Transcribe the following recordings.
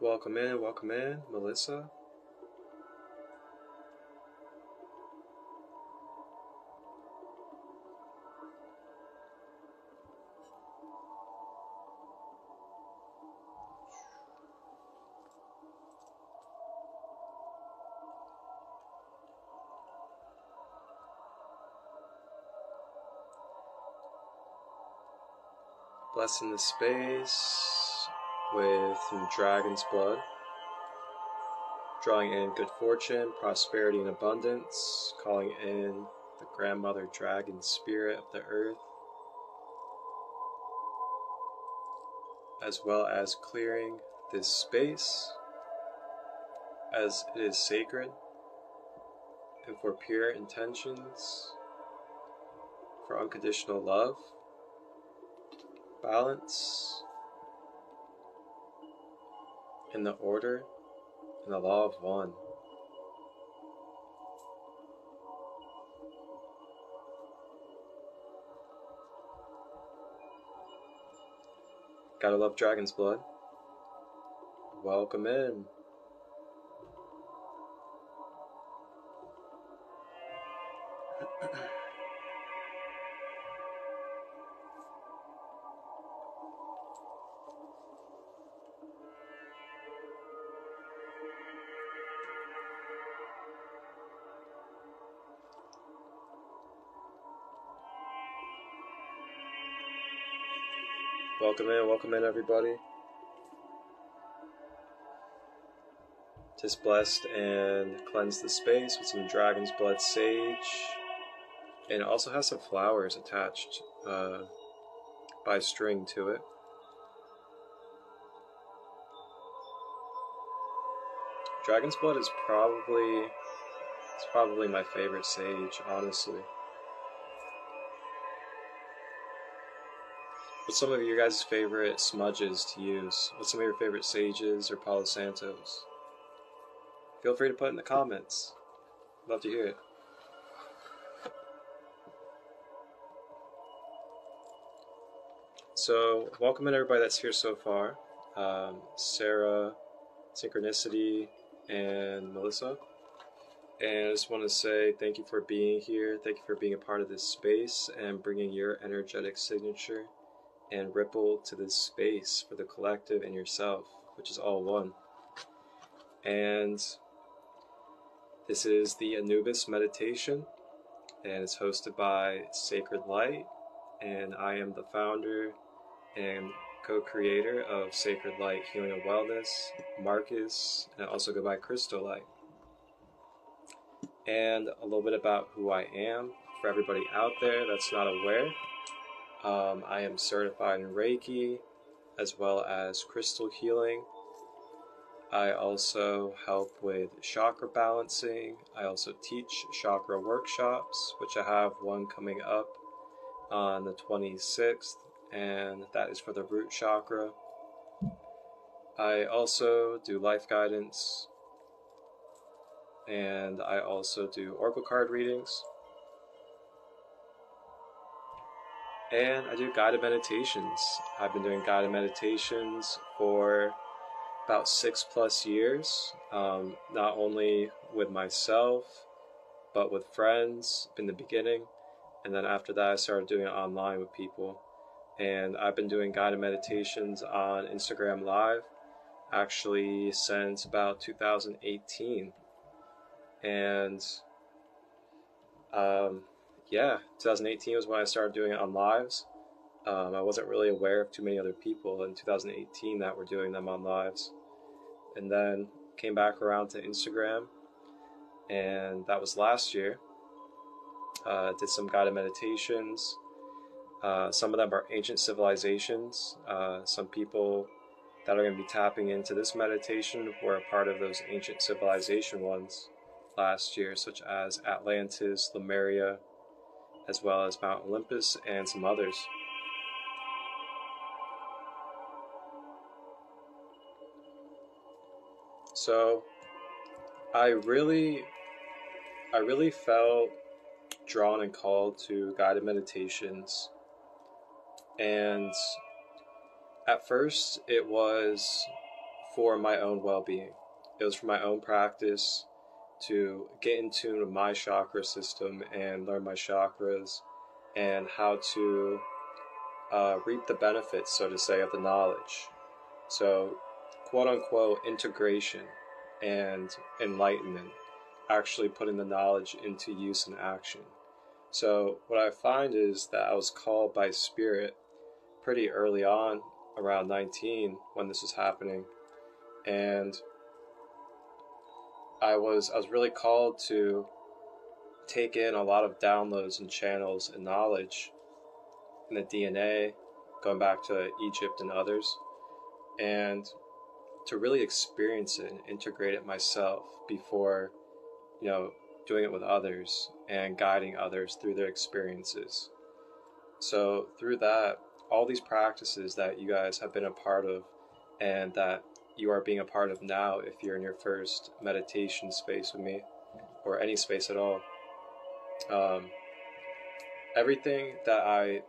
Welcome in, Melissa. Blessing the space with some dragon's blood, drawing in good fortune, prosperity, and abundance, calling in the grandmother dragon spirit of the earth, as well as clearing this space as it is sacred and for pure intentions, for unconditional love, balance, in the order and the law of one. Gotta love dragon's blood. Welcome in. Welcome in everybody. Just blessed and cleansed the space with some dragon's blood sage. And it also has some flowers attached by string to it. Dragon's blood is probably my favorite sage, honestly. What's some of your guys' favorite smudges to use? What's some of your favorite sages or Palo Santos? Feel free to put in the comments. Love to hear it. So, welcome in everybody that's here so far. Sarah, Synchronicity, and Melissa. And I just want to say thank you for being here. Thank you for being a part of this space and bringing your energetic signature and ripple to this space for the collective and yourself, which is all one. And this is the Anubis meditation, and it's hosted by Sacred Light, and I am the founder and co-creator of Sacred Light Healing and Wellness, Marcus, and I also go by Christolight. And a little bit about who I am for everybody out there that's not aware. I am certified in Reiki as well as crystal healing. I also help with chakra balancing. I also teach chakra workshops, which I have one coming up on the 26th, and that is for the root chakra. I also do life guidance, and I also do oracle card readings. And I do guided meditations. I've been doing guided meditations for about 6+ years, not only with myself, but with friends in the beginning. And then after that, I started doing it online with people. And I've been doing guided meditations on Instagram Live, actually since about 2018. And yeah, 2018 was when I started doing it on lives. I wasn't really aware of too many other people in 2018 that were doing them on lives. And then came back around to Instagram, and that was last year. Did some guided meditations. Some of them are ancient civilizations. Some people that are going to be tapping into this meditation were a part of those ancient civilization ones last year, such as Atlantis, Lemuria, as well as Mount Olympus and some others. So I really felt drawn and called to guided meditations, and at first it was for my own well-being. It was for my own practice to get in tune with my chakra system and learn my chakras and how to reap the benefits, so to say, of the knowledge. So, quote-unquote, integration and enlightenment, actually putting the knowledge into use and action. So what I find is that I was called by Spirit pretty early on, around 19, when this was happening, and I was really called to take in a lot of downloads and channels and knowledge in the DNA, going back to Egypt and others, and to really experience it and integrate it myself before, doing it with others and guiding others through their experiences. So through that, all these practices that you guys have been a part of and that you are being a part of now, if you're in your first meditation space with me or any space at all, everything that I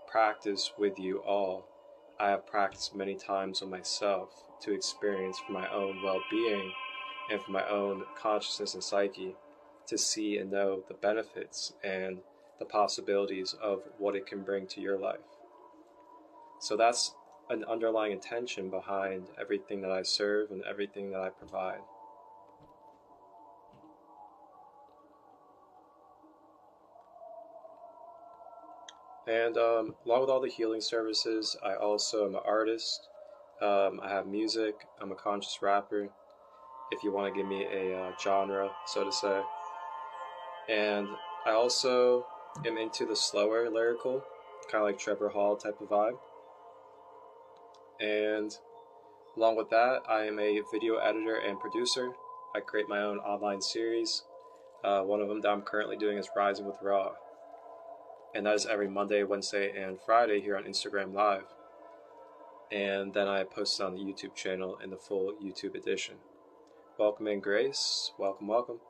practice with you all, I have practiced many times with myself to experience for my own well-being and for my own consciousness and psyche, to see and know the benefits and the possibilities of what it can bring to your life. So that's an underlying intention behind everything that I serve and everything that I provide. And along with all the healing services, I also am an artist. I have music. I'm a conscious rapper, if you want to give me a genre, so to say. And I also am into the slower lyrical, kind of like Trevor Hall type of vibe. And along with that, I am a video editor and producer. I create my own online series. One of them that I'm currently doing is Rising with Raw. And that is every Monday, Wednesday, and Friday here on Instagram Live. And then I post it on the YouTube channel in the full YouTube edition. Welcome in, Grace. Welcome, welcome.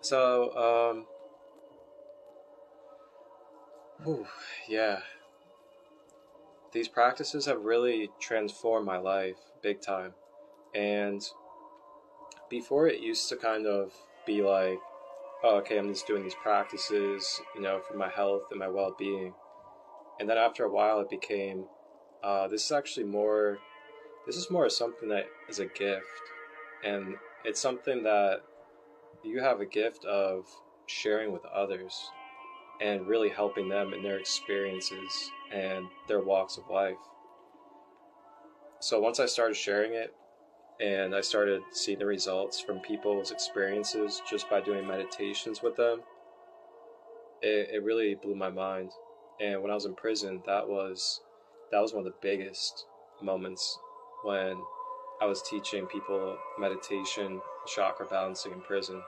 So, yeah. These practices have really transformed my life big time. And before, it used to kind of be like, oh, okay, I'm just doing these practices, for my health and my well-being. And then after a while, it became, this is more something that is a gift. And it's something that you have a gift of sharing with others and really helping them in their experiences and their walks of life. So once I started sharing it, and I started seeing the results from people's experiences just by doing meditations with them, it really blew my mind. And when I was in prison, that was one of the biggest moments, when I was teaching people meditation, chakra balancing in prison.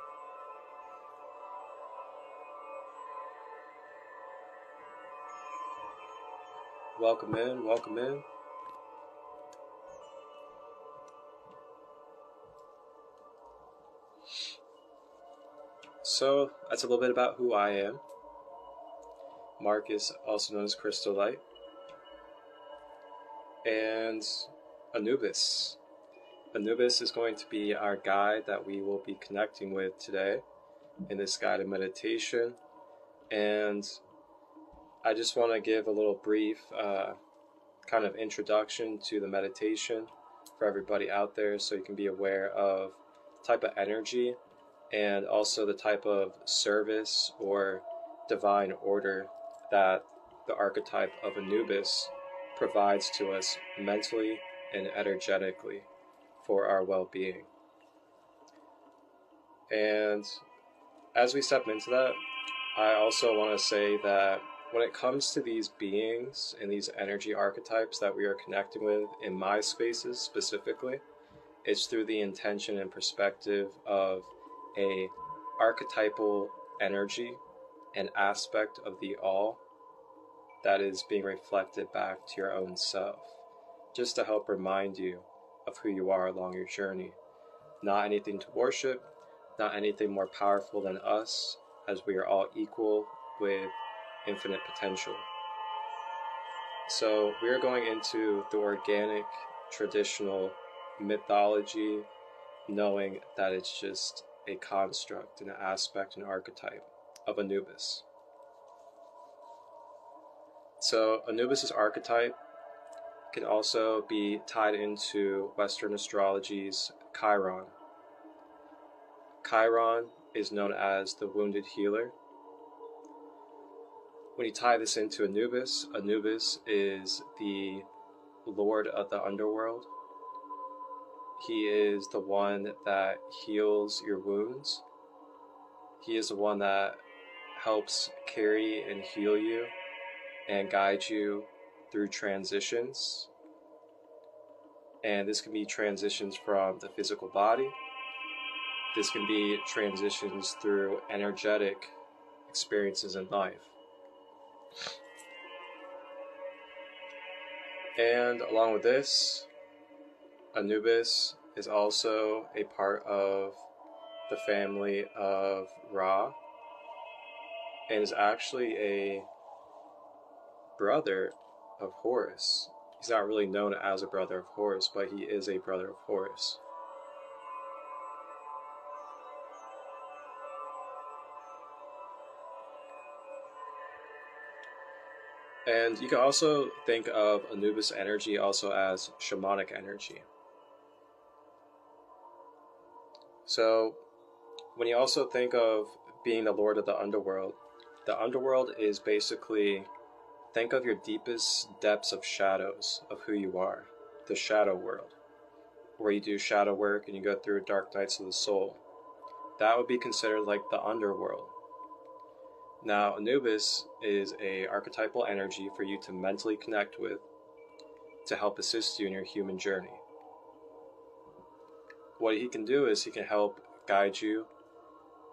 Welcome in, welcome in. So that's a little bit about who I am. Marcus, also known as Christolight. And Anubis. Anubis is going to be our guide that we will be connecting with today in this guided meditation. And I just want to give a little brief kind of introduction to the meditation for everybody out there, so you can be aware of the type of energy and also the type of service or divine order that the archetype of Anubis provides to us mentally and energetically for our well-being. And as we step into that, I also want to say that when it comes to these beings and these energy archetypes that we are connecting with in my spaces specifically, it's through the intention and perspective of a archetypal energy and aspect of the all that is being reflected back to your own self, just to help remind you of who you are along your journey. Not anything to worship, not anything more powerful than us, as we are all equal with infinite potential. So we are going into the organic, traditional mythology, knowing that it's just a construct, an aspect, an archetype of Anubis. So Anubis's archetype can also be tied into Western astrology's Chiron. Chiron is known as the wounded healer. When you tie this into Anubis, Anubis is the lord of the underworld. He is the one that heals your wounds. He is the one that helps carry and heal you and guide you through transitions. And this can be transitions from the physical body. This can be transitions through energetic experiences in life. And along with this, Anubis is also a part of the family of Ra, and is actually a brother of Horus. He's not really known as a brother of Horus, but he is a brother of Horus. And you can also think of Anubis energy also as shamanic energy. So when you also think of being the lord of the underworld is basically, think of your deepest depths of shadows of who you are, the shadow world, where you do shadow work and you go through dark nights of the soul. That would be considered like the underworld. Now, Anubis is a archetypal energy for you to mentally connect with to help assist you in your human journey. What he can do is he can help guide you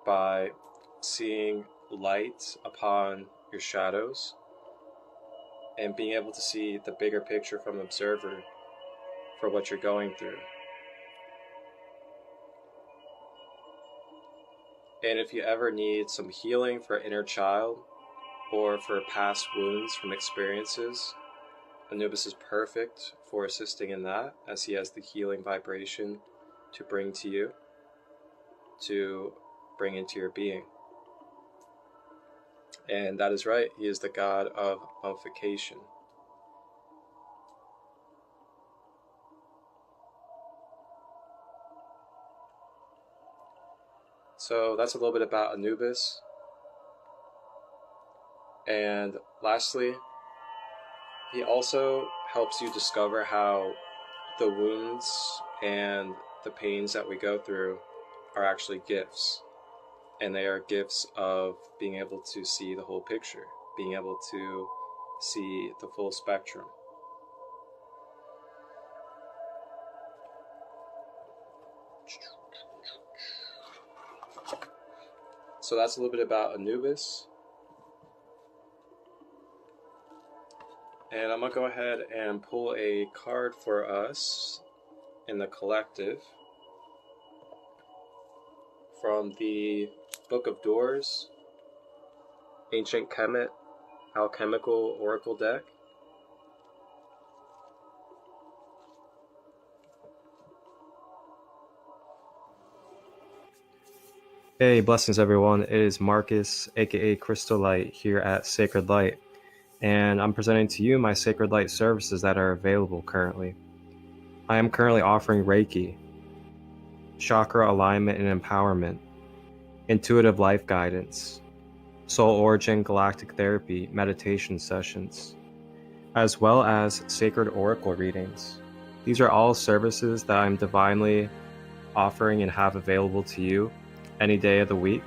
by seeing light upon your shadows and being able to see the bigger picture from an observer for what you're going through. And if you ever need some healing for inner child or for past wounds from experiences, Anubis is perfect for assisting in that, as he has the healing vibration to bring to you, to bring into your being. And that is right, he is the god of mummification. So that's a little bit about Anubis. And lastly, he also helps you discover how the wounds and the pains that we go through are actually gifts. And they are gifts of being able to see the whole picture, being able to see the full spectrum. So that's a little bit about Anubis. And I'm going to go ahead and pull a card for us in the collective from the Book of Doors, Ancient Kemet, Alchemical Oracle deck. Hey, blessings everyone. It is Marcus, aka Christolight, here at Sacred Light, and I'm presenting to you my Sacred Light services that are available currently. I am currently offering Reiki, chakra alignment and empowerment, intuitive life guidance, soul origin galactic therapy meditation sessions, as well as sacred oracle readings. These are all services that I'm divinely offering and have available to you any day of the week.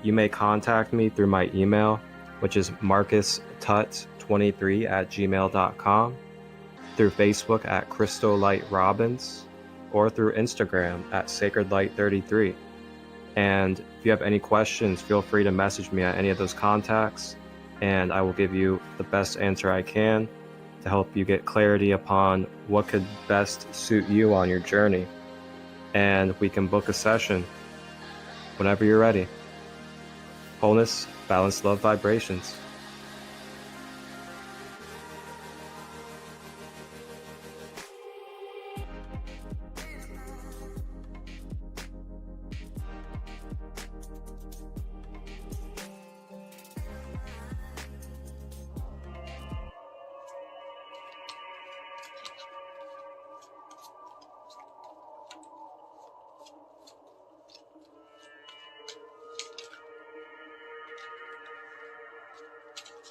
You may contact me through my email, which is marcustut23@gmail.com, through Facebook at Christolight Robbins, or through Instagram at sacredlight33. And if you have any questions, feel free to message me at any of those contacts, and I will give you the best answer I can to help you get clarity upon what could best suit you on your journey. And we can book a session whenever you're ready. Wholeness, balance, love, vibrations.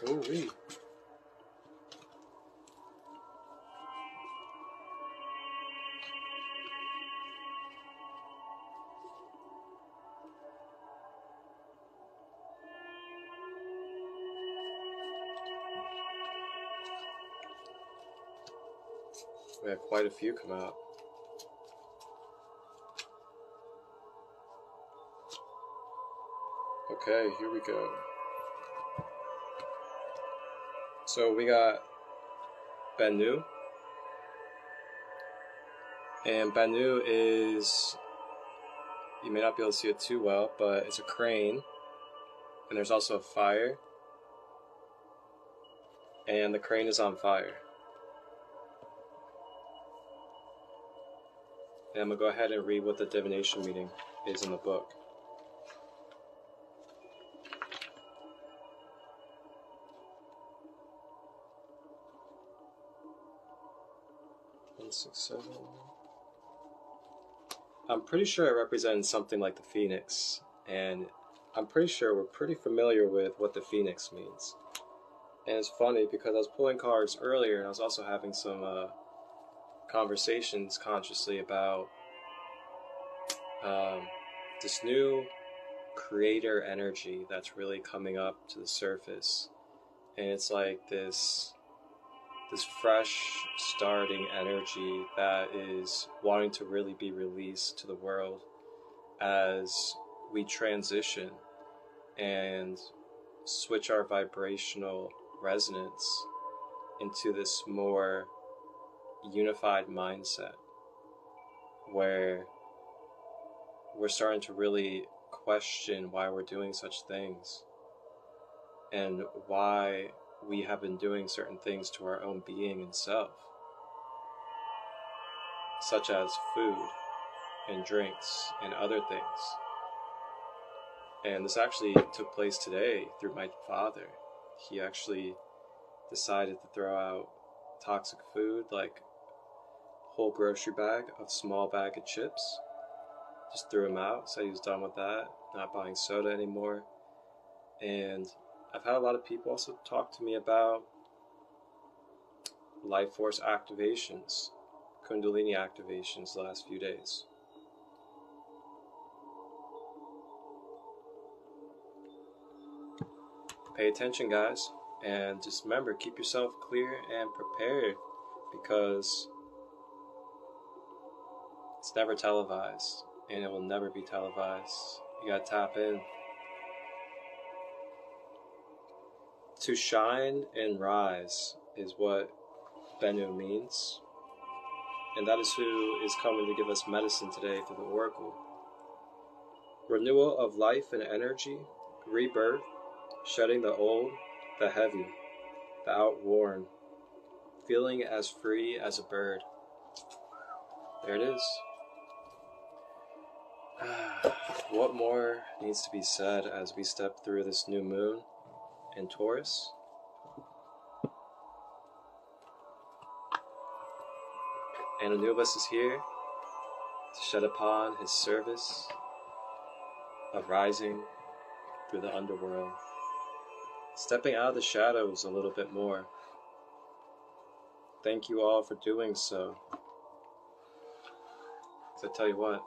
Ooh-wee. We had quite a few come out. Okay, here we go. So we got Bennu. And Bennu is, you may not be able to see it too well, but it's a crane. And there's also a fire. And the crane is on fire. And I'm going to go ahead and read what the divination meaning is in the book. I'm pretty sure it represents something like the phoenix, and I'm pretty sure we're pretty familiar with what the phoenix means. And it's funny because I was pulling cards earlier and I was also having some conversations consciously about this new creator energy that's really coming up to the surface. And it's like this fresh starting energy that is wanting to really be released to the world as we transition and switch our vibrational resonance into this more unified mindset where we're starting to really question why we're doing such things and why we have been doing certain things to our own being and self, such as food and drinks and other things. And this actually took place today through my father. He actually decided to throw out toxic food, like a whole grocery bag, a small bag of chips. Just threw them out, said he was done with that, not buying soda anymore. And I've had a lot of people also talk to me about life force activations, Kundalini activations the last few days. Pay attention, guys, and just remember, keep yourself clear and prepared, because it's never televised, and it will never be televised. You gotta tap in. To shine and rise is what Bennu means, and that is who is coming to give us medicine today through the oracle. Renewal of life and energy, rebirth, shedding the old, the heavy, the outworn, feeling as free as a bird. There it is. What more needs to be said as we step through this new moon in Taurus? And Anubis is here to shed upon his service of rising through the underworld, stepping out of the shadows a little bit more. Thank you all for doing so. So I tell you what,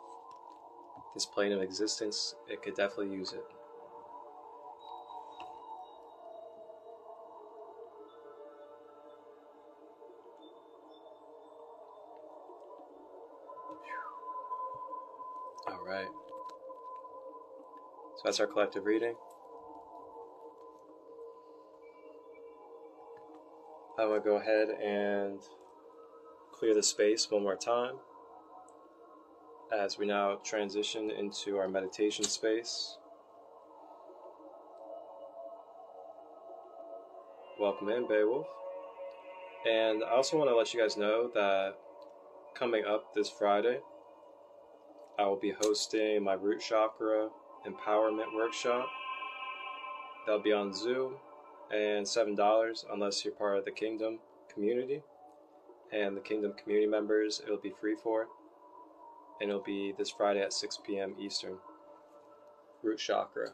this plane of existence, it could definitely use it. Alright. So that's our collective reading. I'm going to go ahead and clear the space one more time as we now transition into our meditation space. Welcome in, Beowulf. And I also want to let you guys know that coming up this Friday, I will be hosting my root chakra empowerment workshop. That'll be on Zoom, and $7 unless you're part of the Kingdom community. And the Kingdom community members, it'll be free for. And it'll be this Friday at 6 p.m. Eastern. Root chakra.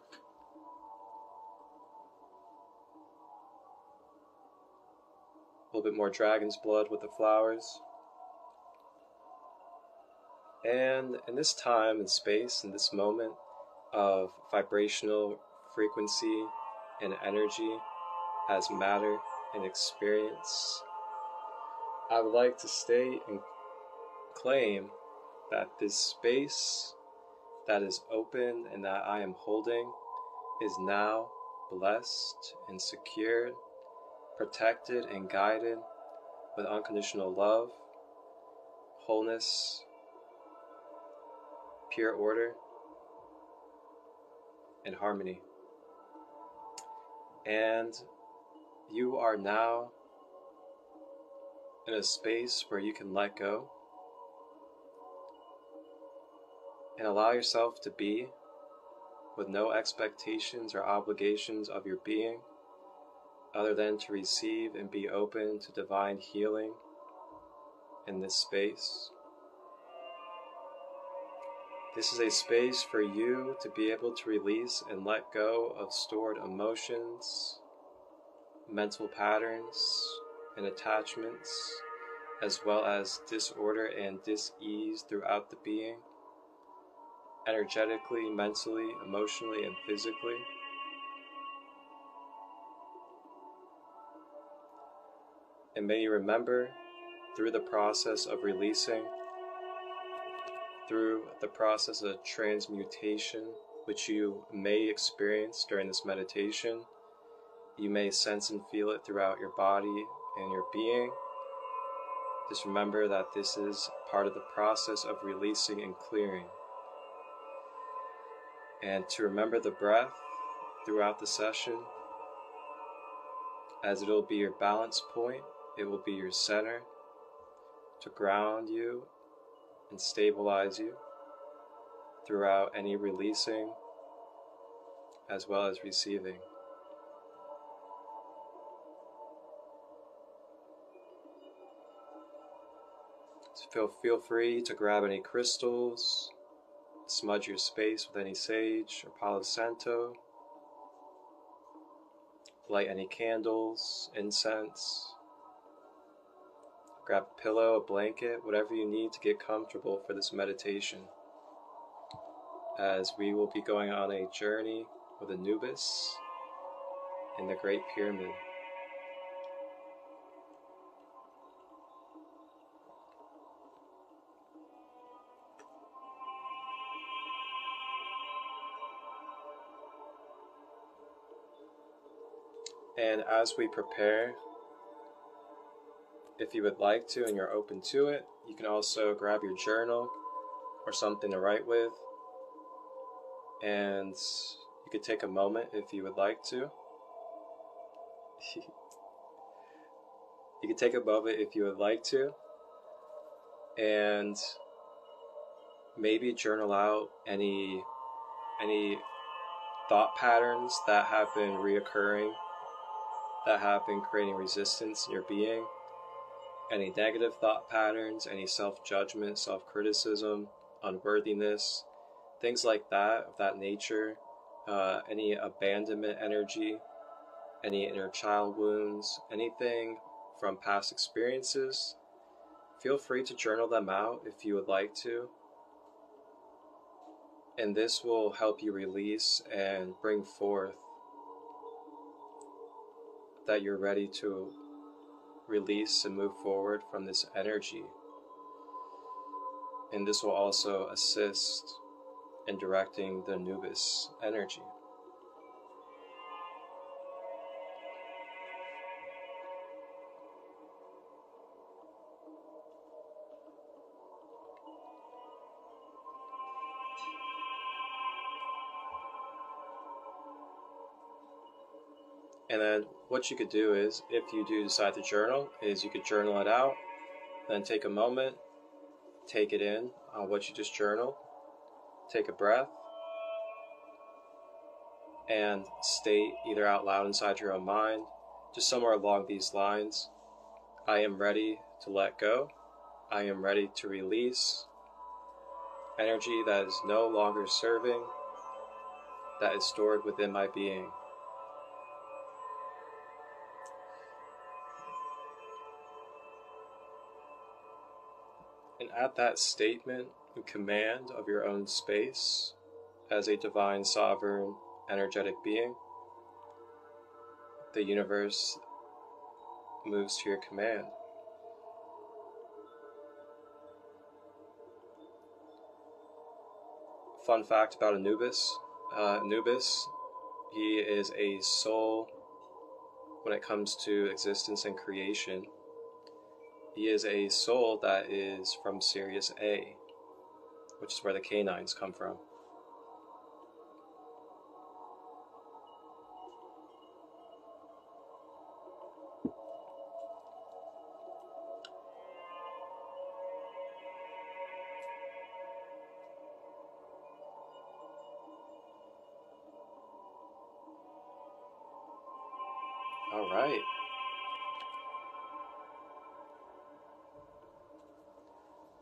little bit more dragon's blood with the flowers. And in this time and space, in this moment of vibrational frequency and energy as matter and experience, I would like to state and claim that this space that is open and that I am holding is now blessed and secured, protected and guided with unconditional love, wholeness, pure order, and harmony. And you are now in a space where you can let go and allow yourself to be with no expectations or obligations of your being other than to receive and be open to divine healing in this space. This is a space for you to be able to release and let go of stored emotions, mental patterns, and attachments, as well as disorder and dis-ease throughout the being, energetically, mentally, emotionally, and physically. And may you remember, through the process of releasing, through the process of transmutation, which you may experience during this meditation, you may sense and feel it throughout your body and your being. Just remember that this is part of the process of releasing and clearing. And to remember the breath throughout the session, as it will be your balance point, it will be your center to ground you and stabilize you throughout any releasing as well as receiving. So feel free to grab any crystals, smudge your space with any sage or Palo Santo, light any candles, incense, grab a pillow, a blanket, whatever you need to get comfortable for this meditation, as we will be going on a journey with Anubis in the Great Pyramid. And as we prepare, if you would like to and you're open to it, you can also grab your journal or something to write with, and you could take a moment if you would like to. You could take a moment if you would like to, and maybe journal out any thought patterns that have been reoccurring, that have been creating resistance in your being. Any negative thought patterns, any self-judgment, self-criticism, unworthiness, things like that, of that nature, any abandonment energy, any inner child wounds, anything from past experiences, feel free to journal them out if you would like to. And this will help you release and bring forth that you're ready to release and move forward from this energy. And this will also assist in directing the Anubis energy. And then what you could do is, if you do decide to journal, is you could journal it out, then take a moment, take it in on what you just journaled, take a breath, and state either out loud inside your own mind, just somewhere along these lines, I am ready to let go, I am ready to release energy that is no longer serving, that is stored within my being. And at that statement and command of your own space as a divine, sovereign, energetic being, the universe moves to your command. Fun fact about Anubis. Anubis, he is a soul when it comes to existence and creation. He is a soul that is from Sirius A, which is where the canines come from. All right.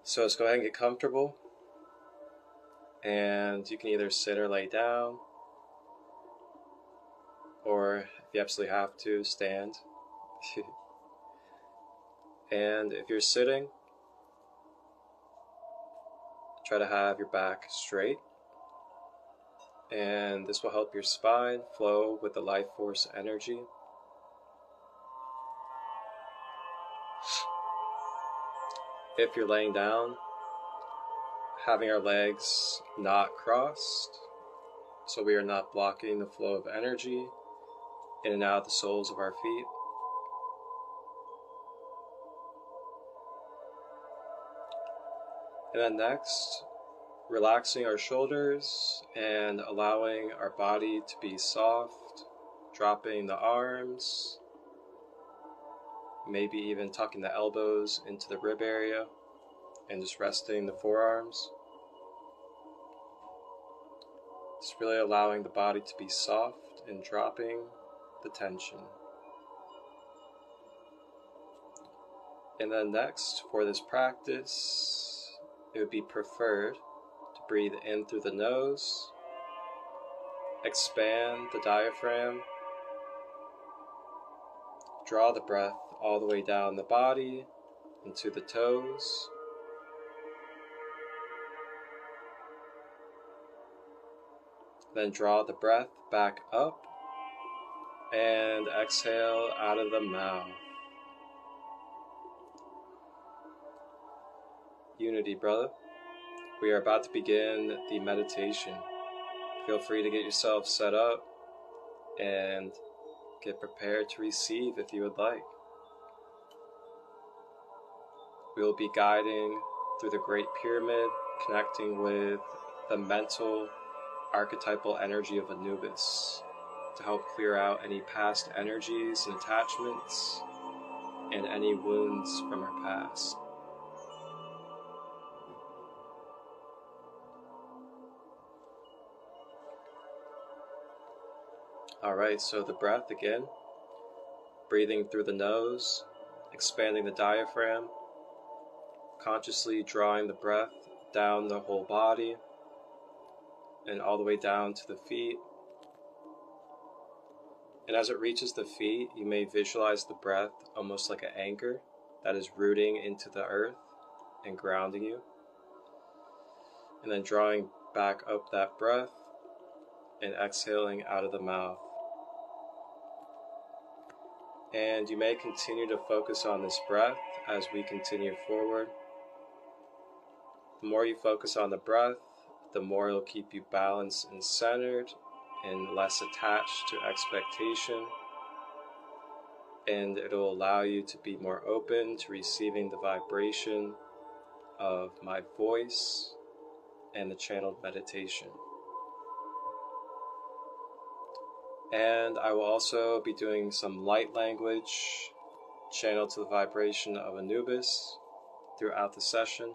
So let's go ahead and get comfortable. And you can either sit or lay down, or if you absolutely have to, stand. And if you're sitting, try to have your back straight. And this will help your spine flow with the life force energy. If you're laying down, having our legs not crossed, so we are not blocking the flow of energy in and out the soles of our feet. And then next, relaxing our shoulders and allowing our body to be soft, dropping the arms, maybe even tucking the elbows into the rib area and just resting the forearms. Just really allowing the body to be soft and dropping the tension. And then next, for this practice, it would be preferred to breathe in through the nose, expand the diaphragm, draw the breath all the way down the body into the toes, then draw the breath back up and exhale out of the mouth. Unity, brother. We are about to begin the meditation. Feel free to get yourself set up and get prepared to receive if you would like. We will be guiding through the Great Pyramid, connecting with the mental, archetypal energy of Anubis to help clear out any past energies and attachments and any wounds from our past. Alright, so the breath again, breathing through the nose, expanding the diaphragm, consciously drawing the breath down the whole body and all the way down to the feet. And as it reaches the feet, you may visualize the breath almost like an anchor that is rooting into the earth and grounding you. And then drawing back up that breath and exhaling out of the mouth. And you may continue to focus on this breath as we continue forward. The more you focus on the breath, the more it'll keep you balanced and centered and less attached to expectation. And it'll allow you to be more open to receiving the vibration of my voice and the channeled meditation. And I will also be doing some light language channeled to the vibration of Anubis throughout the session.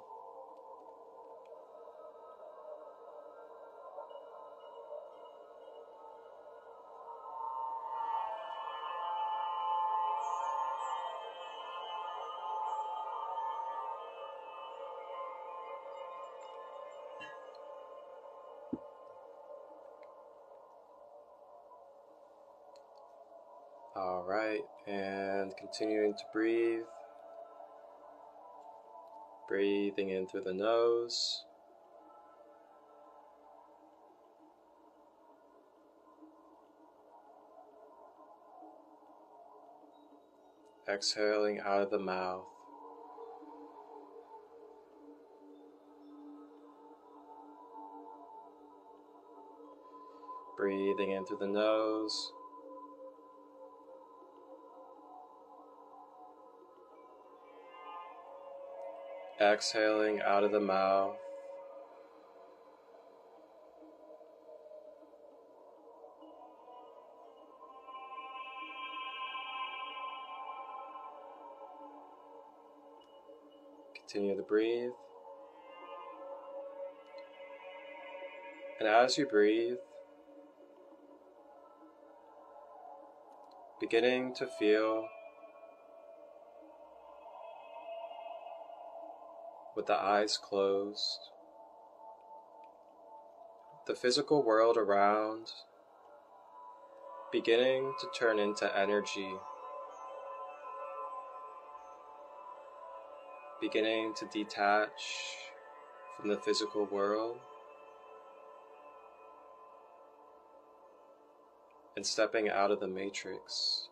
Alright, and continuing to breathe. Breathing in through the nose. Exhaling out of the mouth. Breathing in through the nose. Exhaling out of the mouth. Continue to breathe. And as you breathe, beginning to feel with the eyes closed, the physical world around beginning to turn into energy, beginning to detach from the physical world and stepping out of the matrix.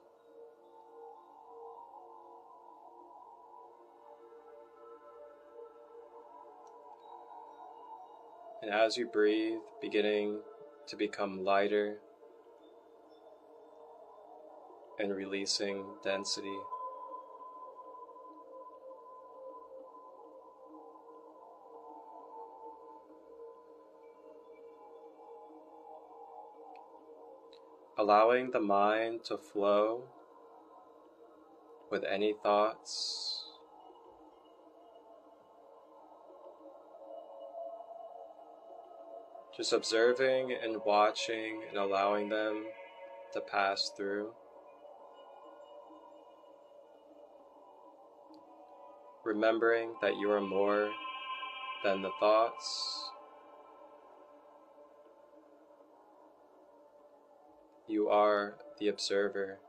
And as you breathe, beginning to become lighter and releasing density. Allowing the mind to flow with any thoughts. Just observing and watching and allowing them to pass through. Remembering that you are more than the thoughts. You are the observer.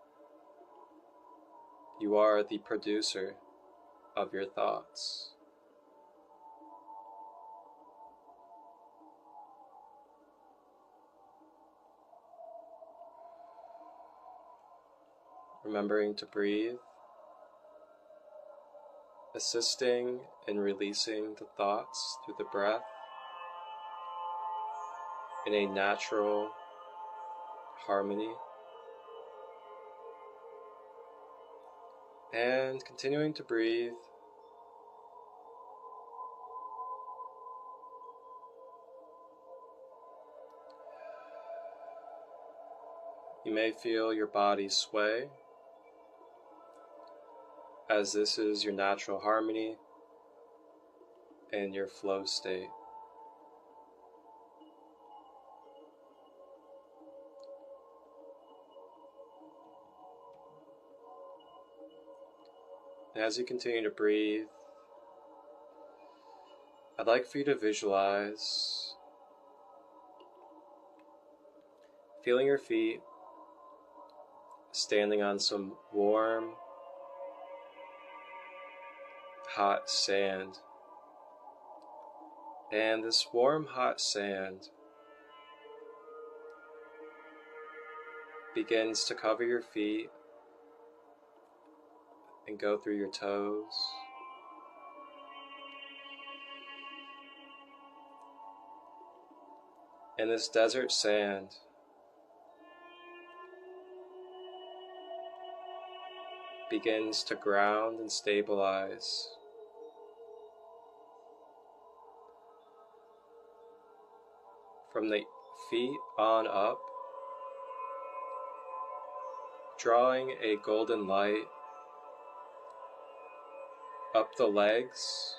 You are the producer of your thoughts. Remembering to breathe, assisting in releasing the thoughts through the breath in a natural harmony, and continuing to breathe. You may feel your body sway, as this is your natural harmony and your flow state. And as you continue to breathe, I'd like for you to visualize feeling your feet standing on some warm, hot sand. And this warm, hot sand begins to cover your feet and go through your toes. And this desert sand begins to ground and stabilize from the feet on up, drawing a golden light up the legs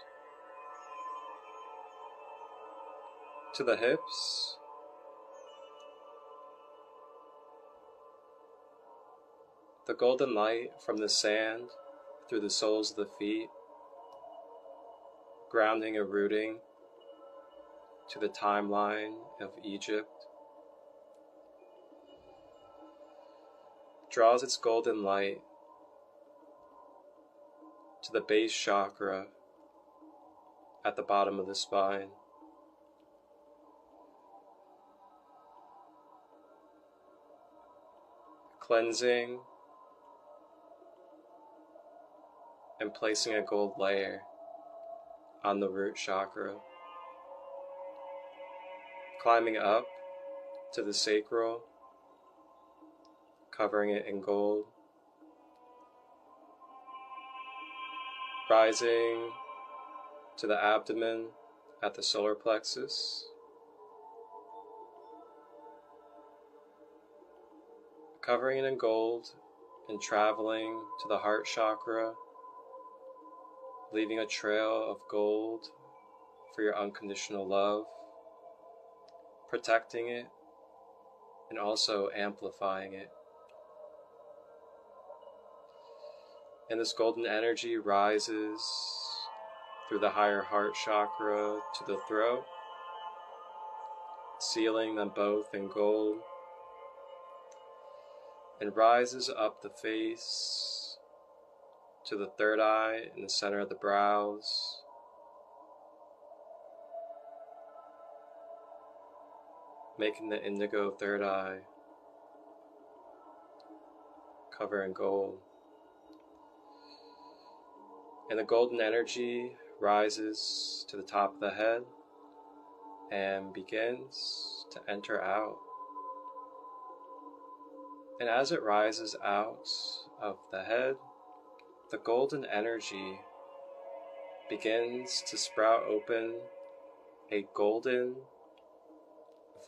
to the hips, the golden light from the sand through the soles of the feet, grounding and rooting to the timeline of Egypt, draws its golden light to the base chakra at the bottom of the spine. Cleansing and placing a gold layer on the root chakra. Climbing up to the sacral, covering it in gold. Rising to the abdomen at the solar plexus. Covering it in gold and traveling to the heart chakra, leaving a trail of gold for your unconditional love, protecting it and also amplifying it. And this golden energy rises through the higher heart chakra to the throat, sealing them both in gold, and rises up the face to the third eye in the center of the brows, making the indigo third eye cover in gold. And the golden energy rises to the top of the head and begins to enter out. And as it rises out of the head, the golden energy begins to sprout open a golden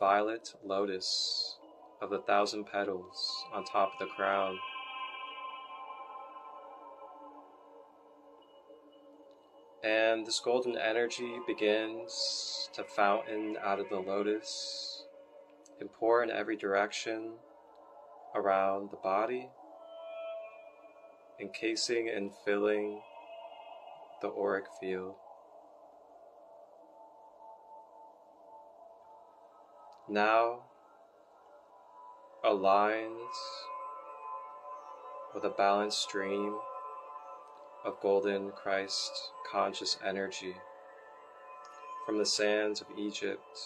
violet lotus of the 1,000 petals on top of the crown. And this golden energy begins to fountain out of the lotus and pour in every direction around the body, encasing and filling the auric field. Now aligned with a balanced stream of golden Christ conscious energy from the sands of Egypt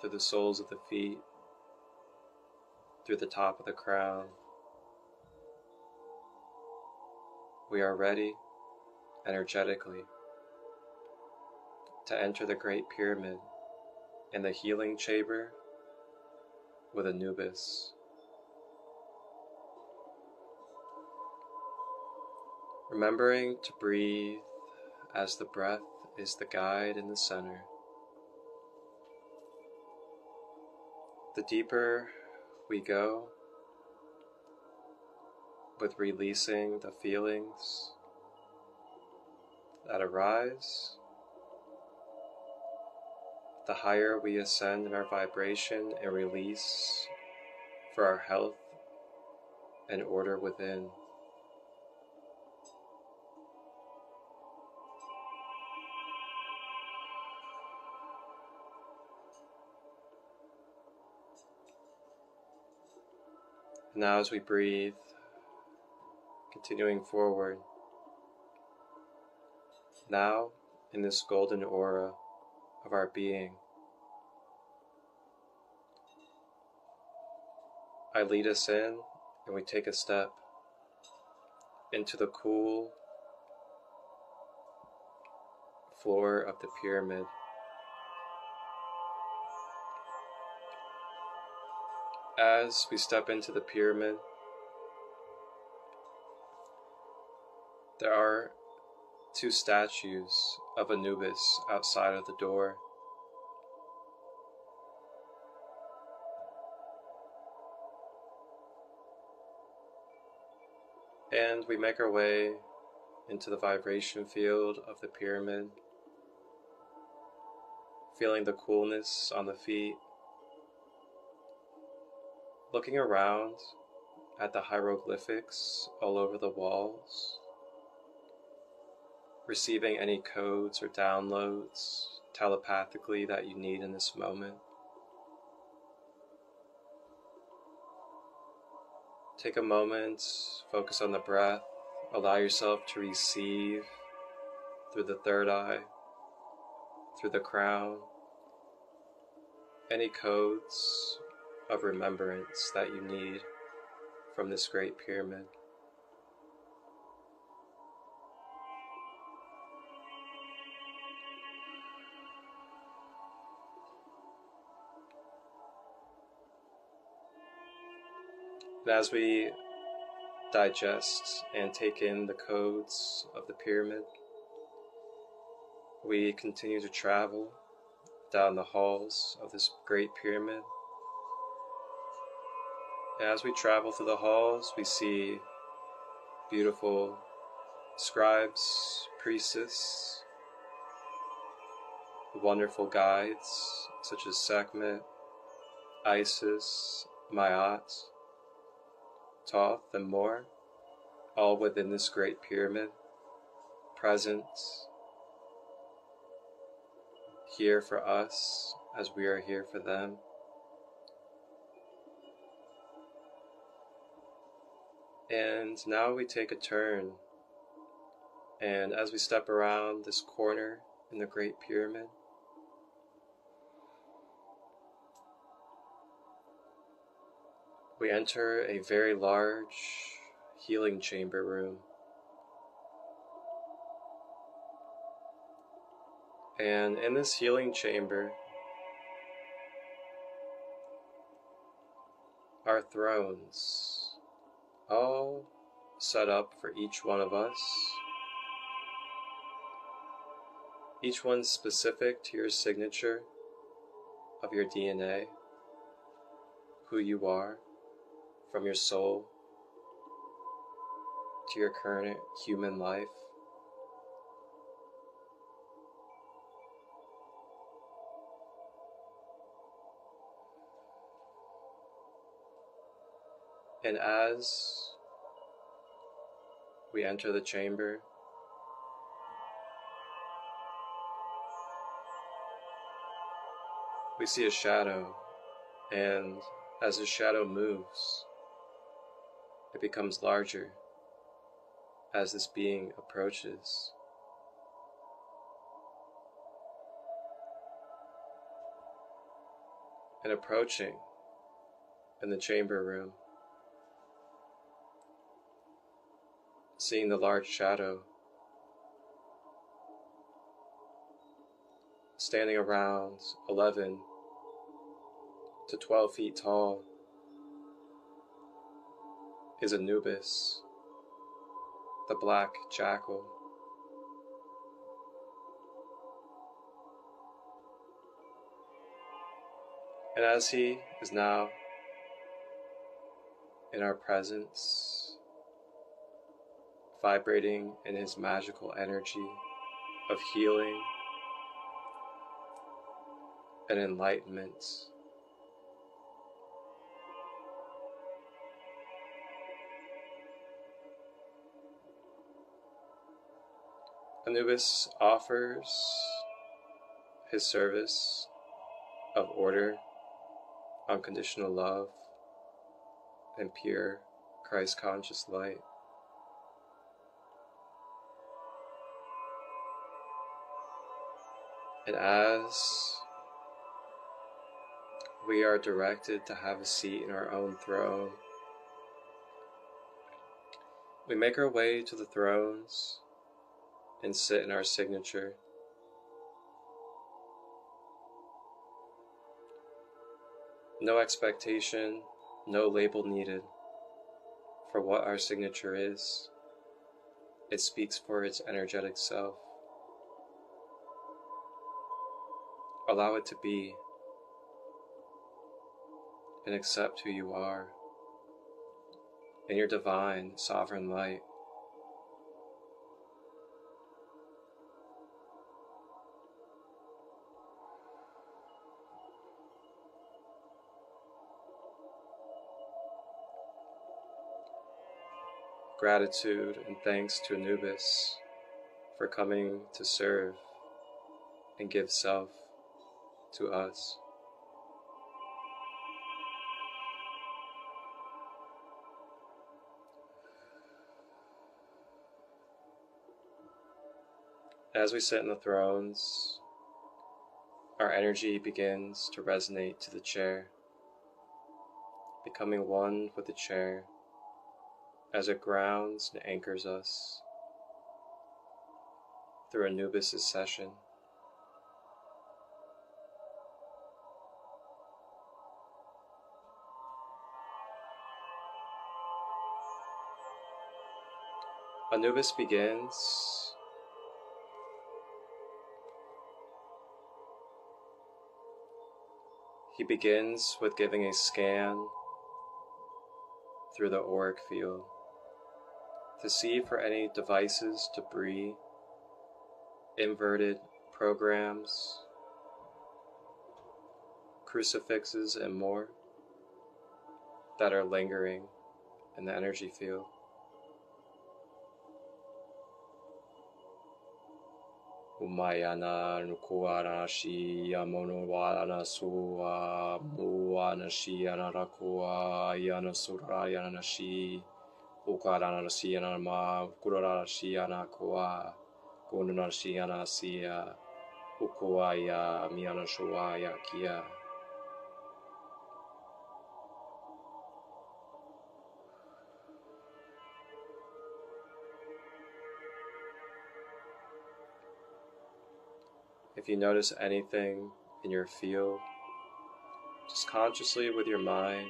through the soles of the feet, through the top of the crown. We are ready energetically to enter the Great Pyramid in the healing chamber with Anubis. Remembering to breathe as the breath is the guide in the center. The deeper we go with releasing the feelings that arise, the higher we ascend in our vibration and release for our health and order within. Now as we breathe, continuing forward, now in this golden aura of our being, I lead us in and we take a step into the cool floor of the pyramid. As we step into the pyramid, there are 2 statues of Anubis outside of the door. And we make our way into the vibration field of the pyramid, feeling the coolness on the feet, looking around at the hieroglyphics all over the walls, receiving any codes or downloads telepathically that you need in this moment. Take a moment, focus on the breath, allow yourself to receive through the third eye, through the crown, any codes of remembrance that you need from this great pyramid. And as we digest and take in the codes of the pyramid, we continue to travel down the halls of this great pyramid. And as we travel through the halls, we see beautiful scribes, priestess, wonderful guides such as Sekhmet, Isis, Maat, Thoth, and more, all within this great pyramid, present here for us as we are here for them. And now we take a turn, and as we step around this corner in the great pyramid, we enter a very large healing chamber room. And in this healing chamber are thrones, all set up for each one of us, each one specific to your signature of your DNA, who you are, from your soul to your current human life. And as we enter the chamber, we see a shadow, and as the shadow moves, it becomes larger as this being approaches. And approaching in the chamber room, seeing the large shadow standing around 11 to 12 feet tall is Anubis, the black jackal. And as he is now in our presence, vibrating in his magical energy of healing and enlightenment, Anubis offers his service of order, unconditional love, and pure Christ-conscious light. And as we are directed to have a seat in our own throne, we make our way to the thrones and sit in our signature. No expectation, no label needed for what our signature is. It speaks for its energetic self. Allow it to be, and accept who you are in your divine, sovereign light. Gratitude and thanks to Anubis for coming to serve and give self to us. As we sit in the thrones, our energy begins to resonate to the chair, becoming one with the chair as it grounds and anchors us through Anubis' session. Anubis begins with giving a scan through the auric field to see for any devices, debris, inverted programs, crucifixes, and more that are lingering in the energy field. Umayana nukuara shi amonowana suwa muana shi anarakua yana surayana shi ukarana shi anama kurara shi anakua kunana shi anasia ukuaya miana shuaya kia. If you notice anything in your field, just consciously with your mind,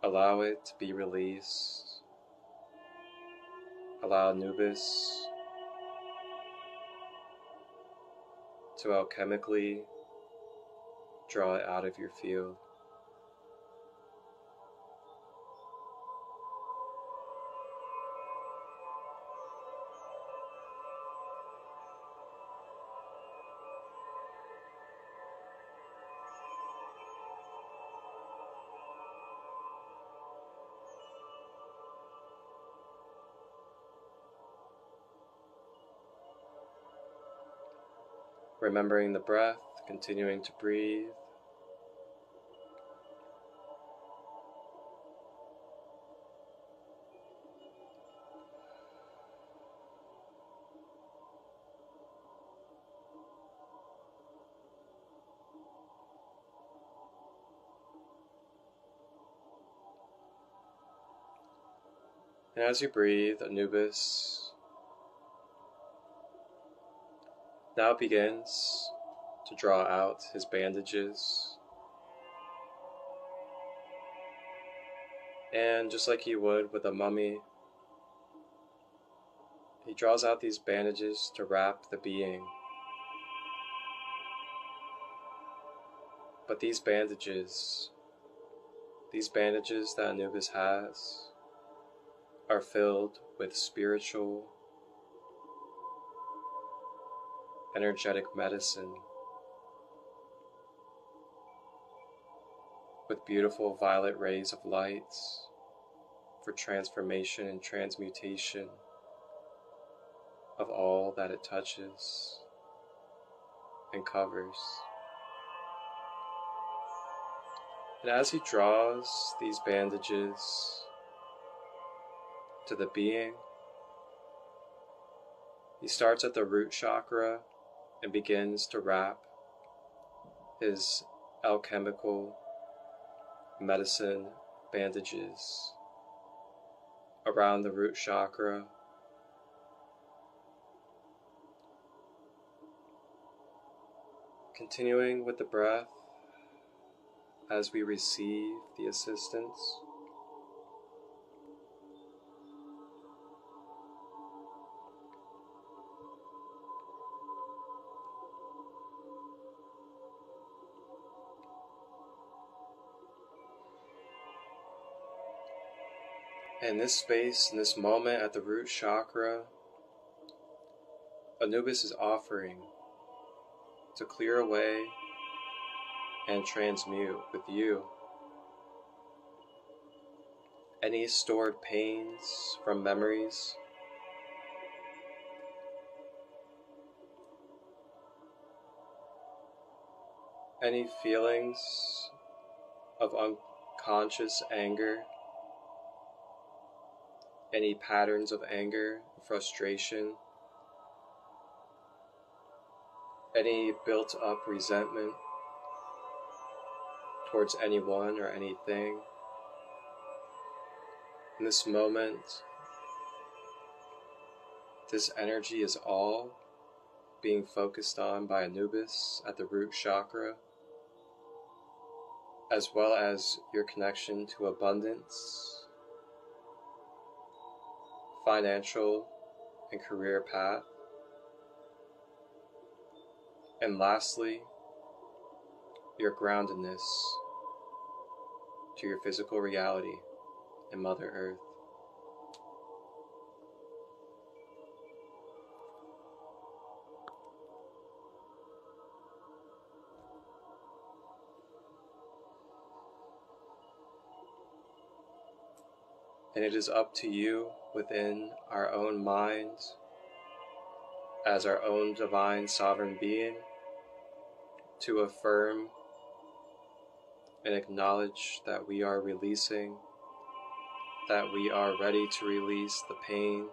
allow it to be released. Allow Anubis to alchemically draw it out of your field. Remembering the breath, continuing to breathe. And as you breathe, Anubis now begins to draw out his bandages. And just like he would with a mummy, he draws out these bandages to wrap the being. But these bandages that Anubis has are filled with spiritual, energetic medicine, with beautiful violet rays of light for transformation and transmutation of all that it touches and covers. And as he draws these bandages to the being, he starts at the root chakra and begins to wrap his alchemical medicine bandages around the root chakra, continuing with the breath as we receive the assistance. In this space, in this moment at the root chakra, Anubis is offering to clear away and transmute with you any stored pains from memories, any feelings of unconscious anger, any patterns of anger, frustration, any built up resentment towards anyone or anything. In this moment, this energy is all being focused on by Anubis at the root chakra, as well as your connection to abundance, financial and career path, and lastly, your groundedness to your physical reality and Mother Earth. And it is up to you within our own minds, as our own divine sovereign being, to affirm and acknowledge that we are releasing, that we are ready to release the pain,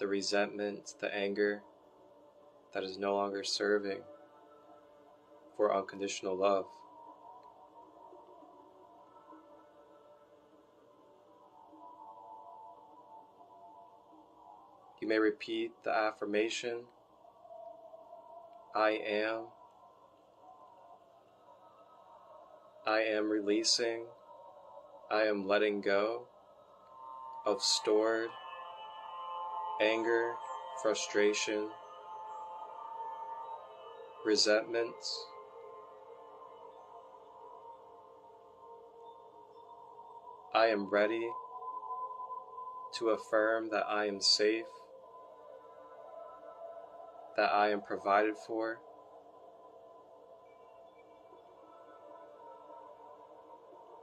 the resentment, the anger that is no longer serving for unconditional love. You may repeat the affirmation, I am releasing, I am letting go of stored anger, frustration, resentment, I am ready to affirm that I am safe, that I am provided for,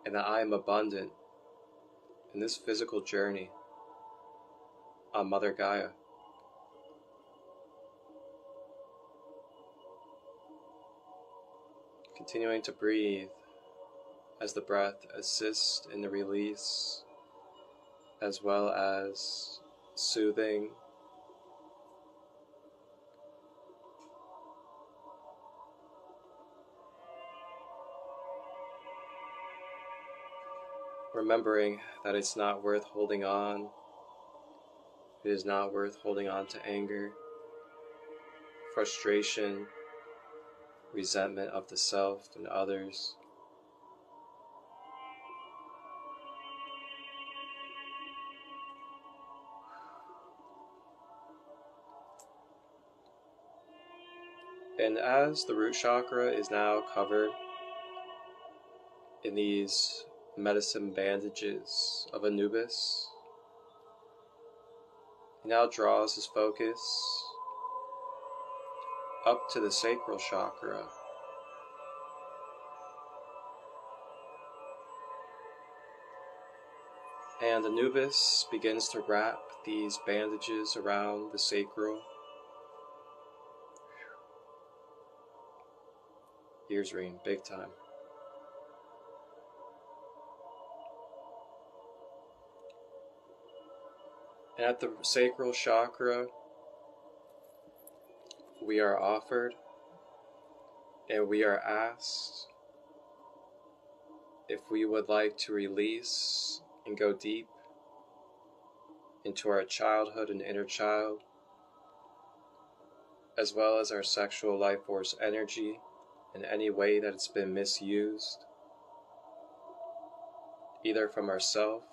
and that I am abundant in this physical journey on Mother Gaia. Continuing to breathe as the breath assists in the release, as well as soothing remembering that it's not worth holding on. It is not worth holding on to anger, frustration, resentment of the self and others. And as the root chakra is now covered in these medicine bandages of Anubis, he now draws his focus up to the sacral chakra. And Anubis begins to wrap these bandages around the sacral. Ears ring big time. And at the sacral chakra, we are offered and we are asked if we would like to release and go deep into our childhood and inner child, as well as our sexual life force energy in any way that it's been misused, either from ourself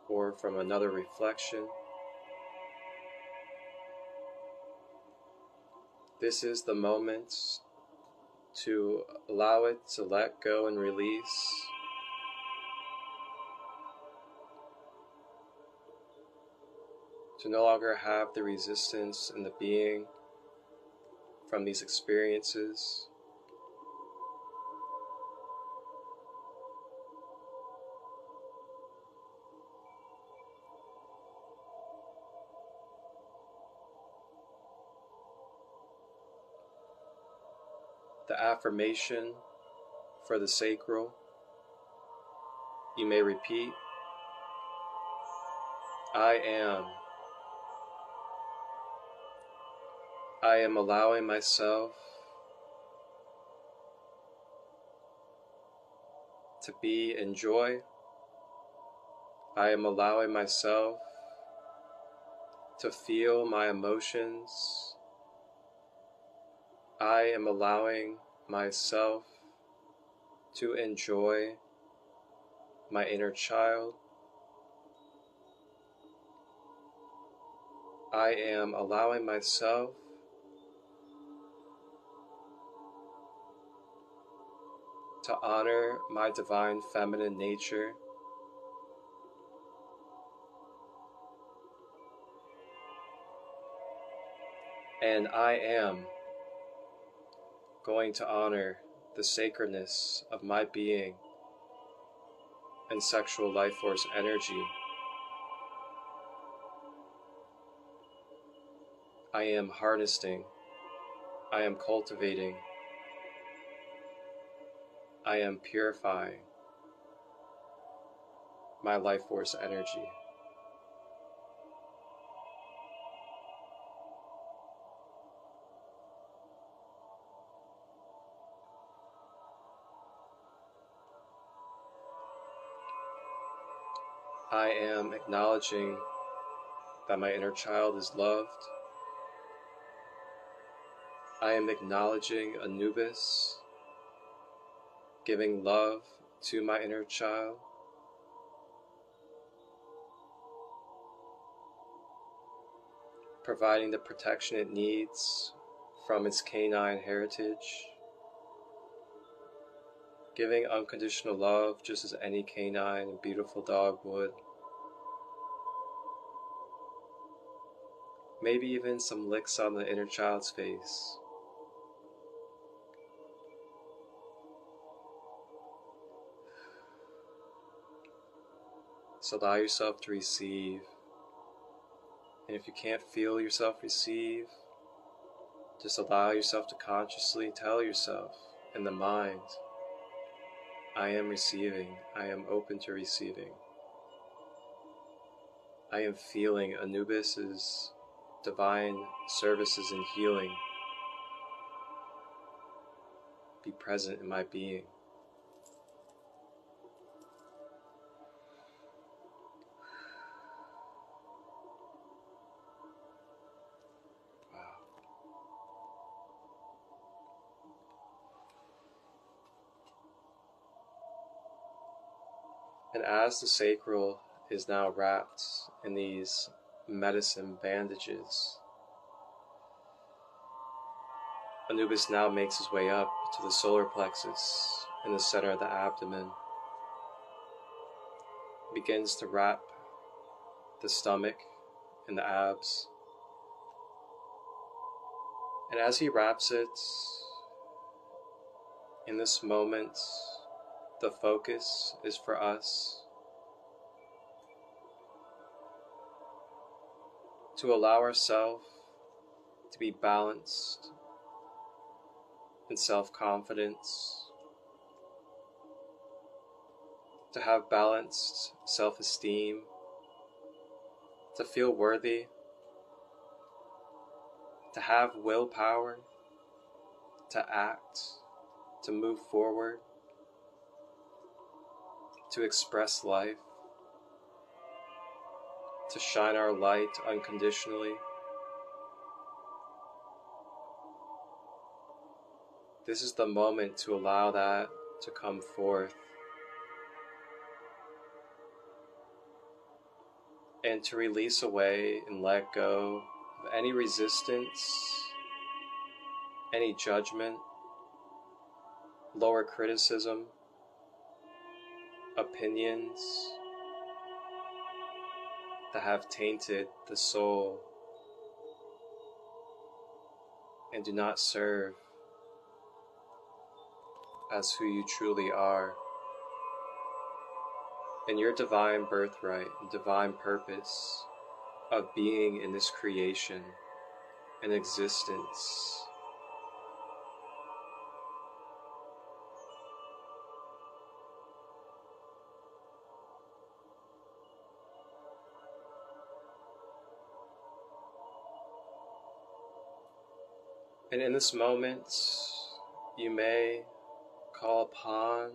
or from another reflection. This is the moment to allow it to let go and release. To no longer have the resistance in the being from these experiences. The affirmation for the sacral, you may repeat, I am. I am allowing myself to be in joy. I am allowing myself to feel my emotions. I am allowing myself to enjoy my inner child. I am allowing myself to honor my divine feminine nature. And I am going to honor the sacredness of my being and sexual life force energy. I am harnessing, I am cultivating, I am purifying my life force energy. I am acknowledging that my inner child is loved. I am acknowledging Anubis, giving love to my inner child. Providing the protection it needs from its canine heritage. Giving unconditional love just as any canine and beautiful dog would. Maybe even some licks on the inner child's face. So allow yourself to receive. And if you can't feel yourself receive, just allow yourself to consciously tell yourself in the mind, I am receiving, I am open to receiving. I am feeling Anubis's divine services and healing be present in my being. And as the sacral is now wrapped in these medicine bandages, Anubis now makes his way up to the solar plexus in the center of the abdomen. Begins to wrap the stomach and the abs. And as he wraps it, in this moment, the focus is for us to allow ourselves to be balanced in self-confidence, to have balanced self-esteem, to feel worthy, to have willpower, to act, to move forward, to express life, to shine our light unconditionally. This is the moment to allow that to come forth and to release away and let go of any resistance, any judgment, lower criticism, opinions that have tainted the soul and do not serve as who you truly are and your divine birthright and divine purpose of being in this creation and existence. And in this moment, you may call upon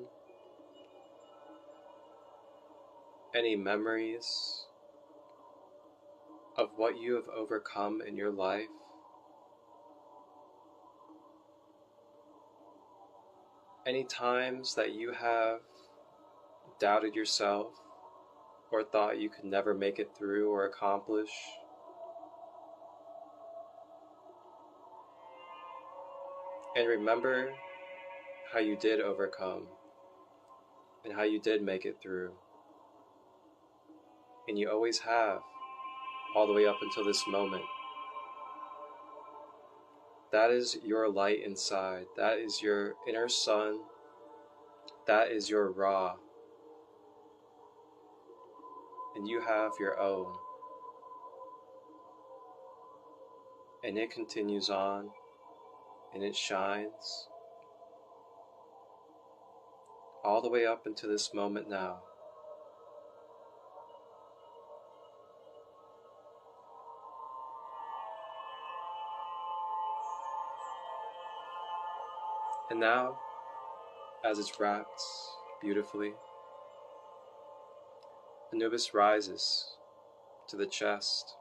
any memories of what you have overcome in your life. Any times that you have doubted yourself or thought you could never make it through or accomplish. And remember how you did overcome and how you did make it through. And you always have, all the way up until this moment. That is your light inside. That is your inner sun. That is your Ra. And you have your own. And it continues on, and it shines all the way up into this moment now. And now, as it's wrapped beautifully, Anubis rises to the chest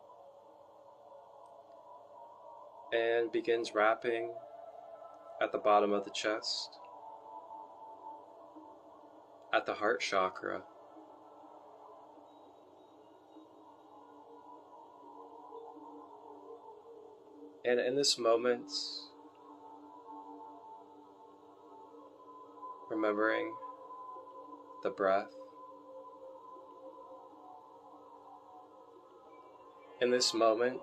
and begins wrapping at the bottom of the chest, at the heart chakra. And in this moment, remembering the breath. In this moment,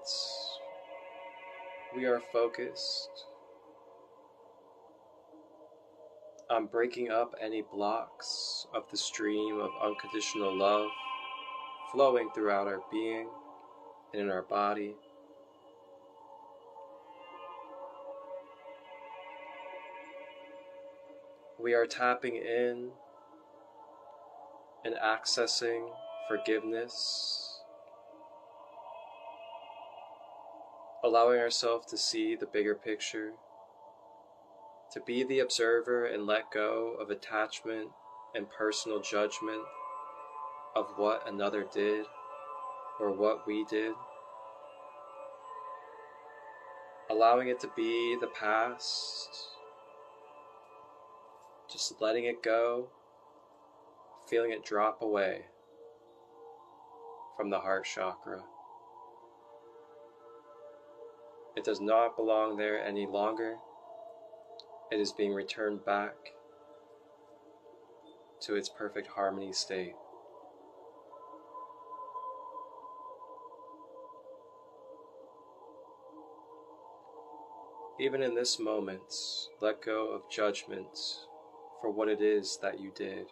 we are focused on breaking up any blocks of the stream of unconditional love flowing throughout our being and in our body. We are tapping in and accessing forgiveness, allowing ourselves to see the bigger picture, to be the observer and let go of attachment and personal judgment of what another did or what we did, allowing it to be the past, just letting it go, feeling it drop away from the heart chakra. It does not belong there any longer. It is being returned back to its perfect harmony state. Even in this moment, let go of judgment for what it is that you did,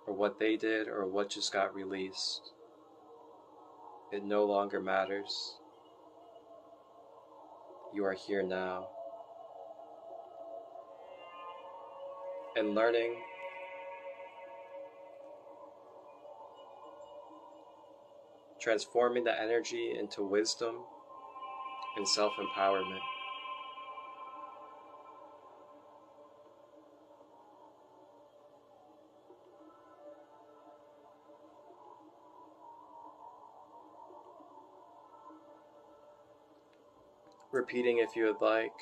or what they did, or what just got released. It no longer matters. You are here now. And learning transforming the energy into wisdom and self-empowerment. Repeating, if you would like,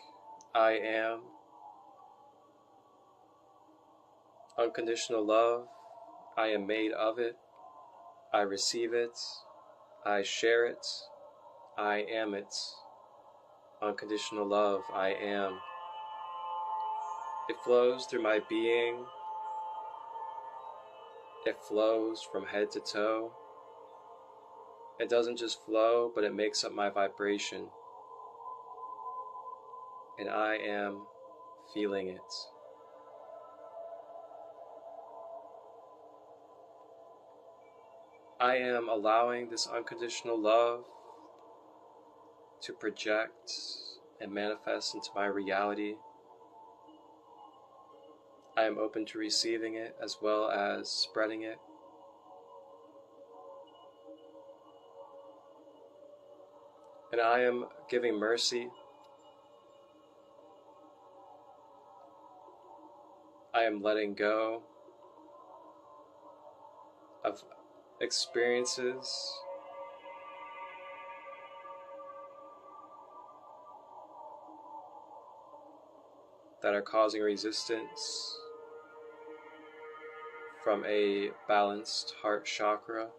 I am unconditional love. I am made of it. I receive it. I share it. I am it. Unconditional love, I am. It flows through my being. It flows from head to toe. It doesn't just flow, but it makes up my vibration. And I am feeling it. I am allowing this unconditional love to project and manifest into my reality. I am open to receiving it as well as spreading it. And I am giving mercy I am letting go of experiences that are causing resistance from a balanced heart chakra.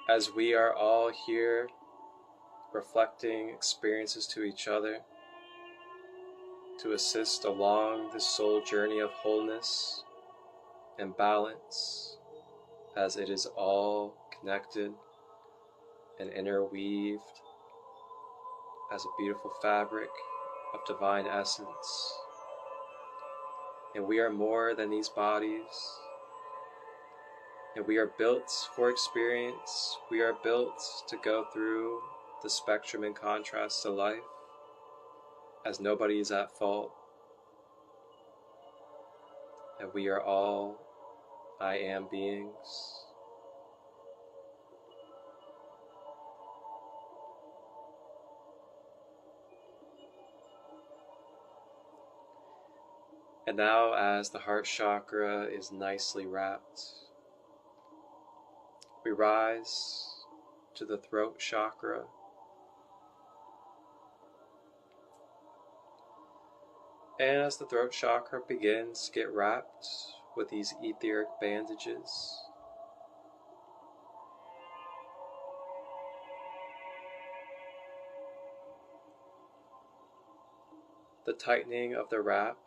As we are all here reflecting experiences to each other to assist along this soul journey of wholeness and balance, as it is all connected and interweaved as a beautiful fabric of divine essence. And we are more than these bodies, and we are built for experience. We are built to go through the spectrum and contrast to life, as nobody is at fault. And we are all I am beings. And now, as the heart chakra is nicely wrapped, we rise to the throat chakra. And as the throat chakra begins to get wrapped with these etheric bandages, the tightening of the wrap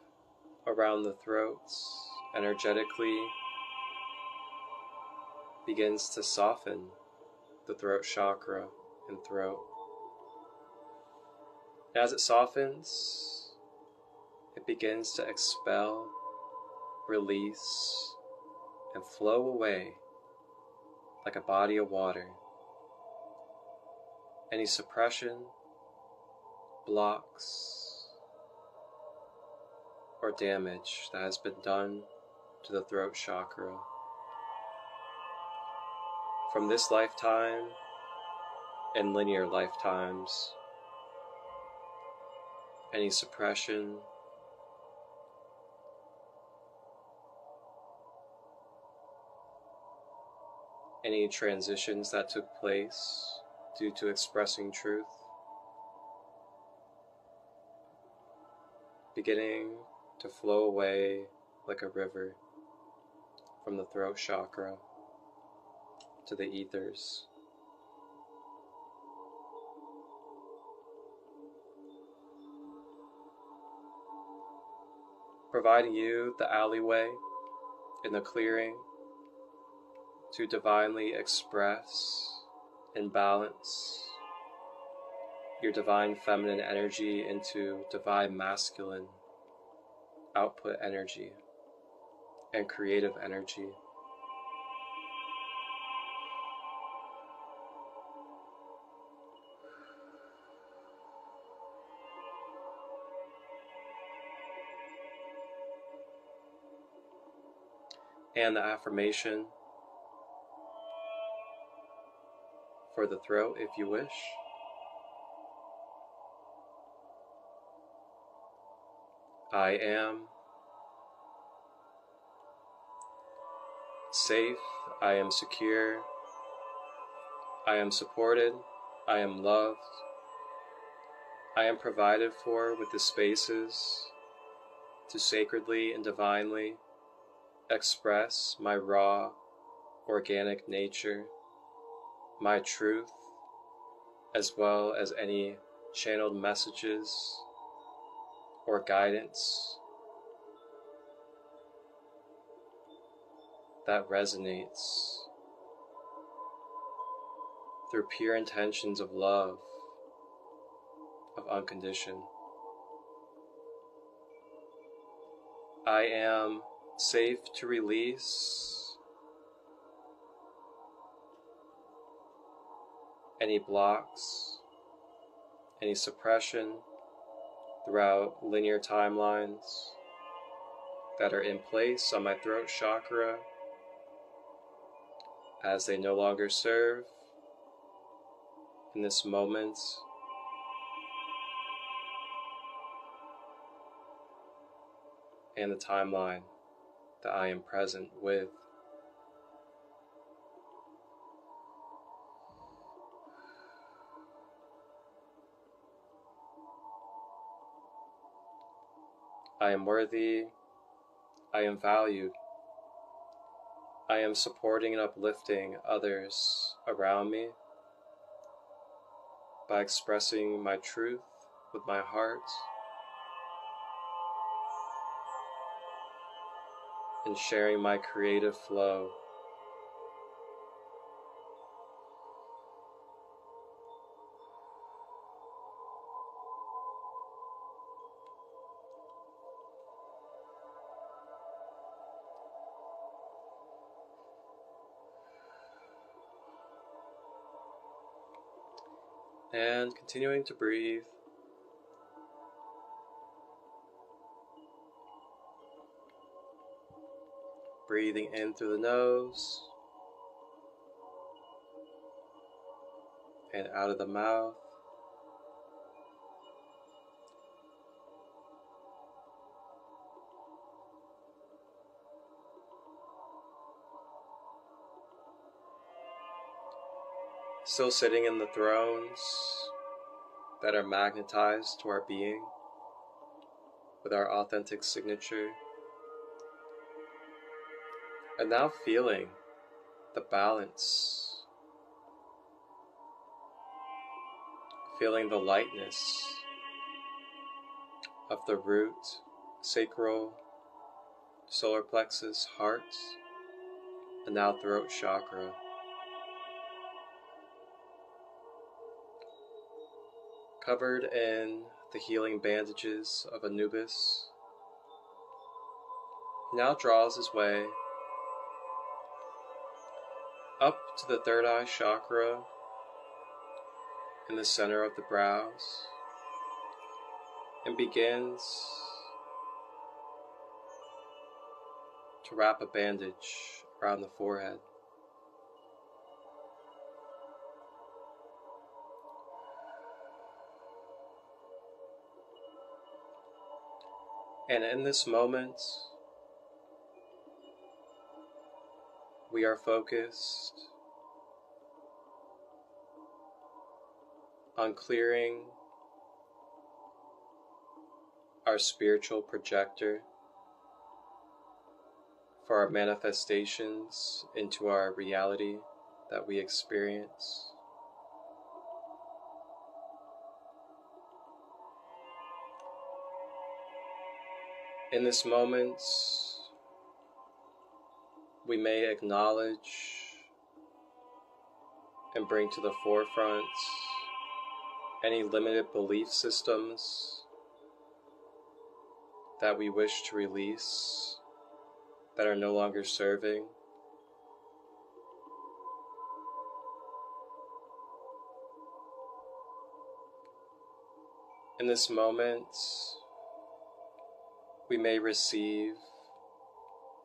around the throats energetically begins to soften the throat chakra and throat. As it softens, it begins to expel, release, and flow away like a body of water. Any suppression, blocks, or damage that has been done to the throat chakra from this lifetime and linear lifetimes. Any suppression, any transitions that took place due to expressing truth, beginning to flow away like a river from the throat chakra to the ethers. Providing you the alleyway in the clearing to divinely express and balance your divine feminine energy into divine masculine output energy and creative energy. And the affirmation for the throat, if you wish. I am safe, I am secure, I am supported, I am loved, I am provided for with the spaces to sacredly and divinely express my raw, organic nature, my truth, as well as any channeled messages or guidance that resonates through pure intentions of love, of unconditioned. I am safe to release any blocks, any suppression throughout linear timelines that are in place on my throat chakra, as they no longer serve in this moment and the timeline that I am present with. I am worthy. I am valued. I am supporting and uplifting others around me by expressing my truth with my heart and sharing my creative flow. And continuing to breathe. Breathing in through the nose and out of the mouth. Still sitting in the thrones that are magnetized to our being with our authentic signature. And now feeling the balance, feeling the lightness of the root, sacral, solar plexus, heart, and now throat chakra. Covered in the healing bandages of Anubis, he now draws his way up to the third eye chakra in the center of the brows and begins to wrap a bandage around the forehead. And in this moment, we are focused on clearing our spiritual projector for our manifestations into our reality that we experience. In this moment, we may acknowledge and bring to the forefront any limited belief systems that we wish to release that are no longer serving. In this moment, we may receive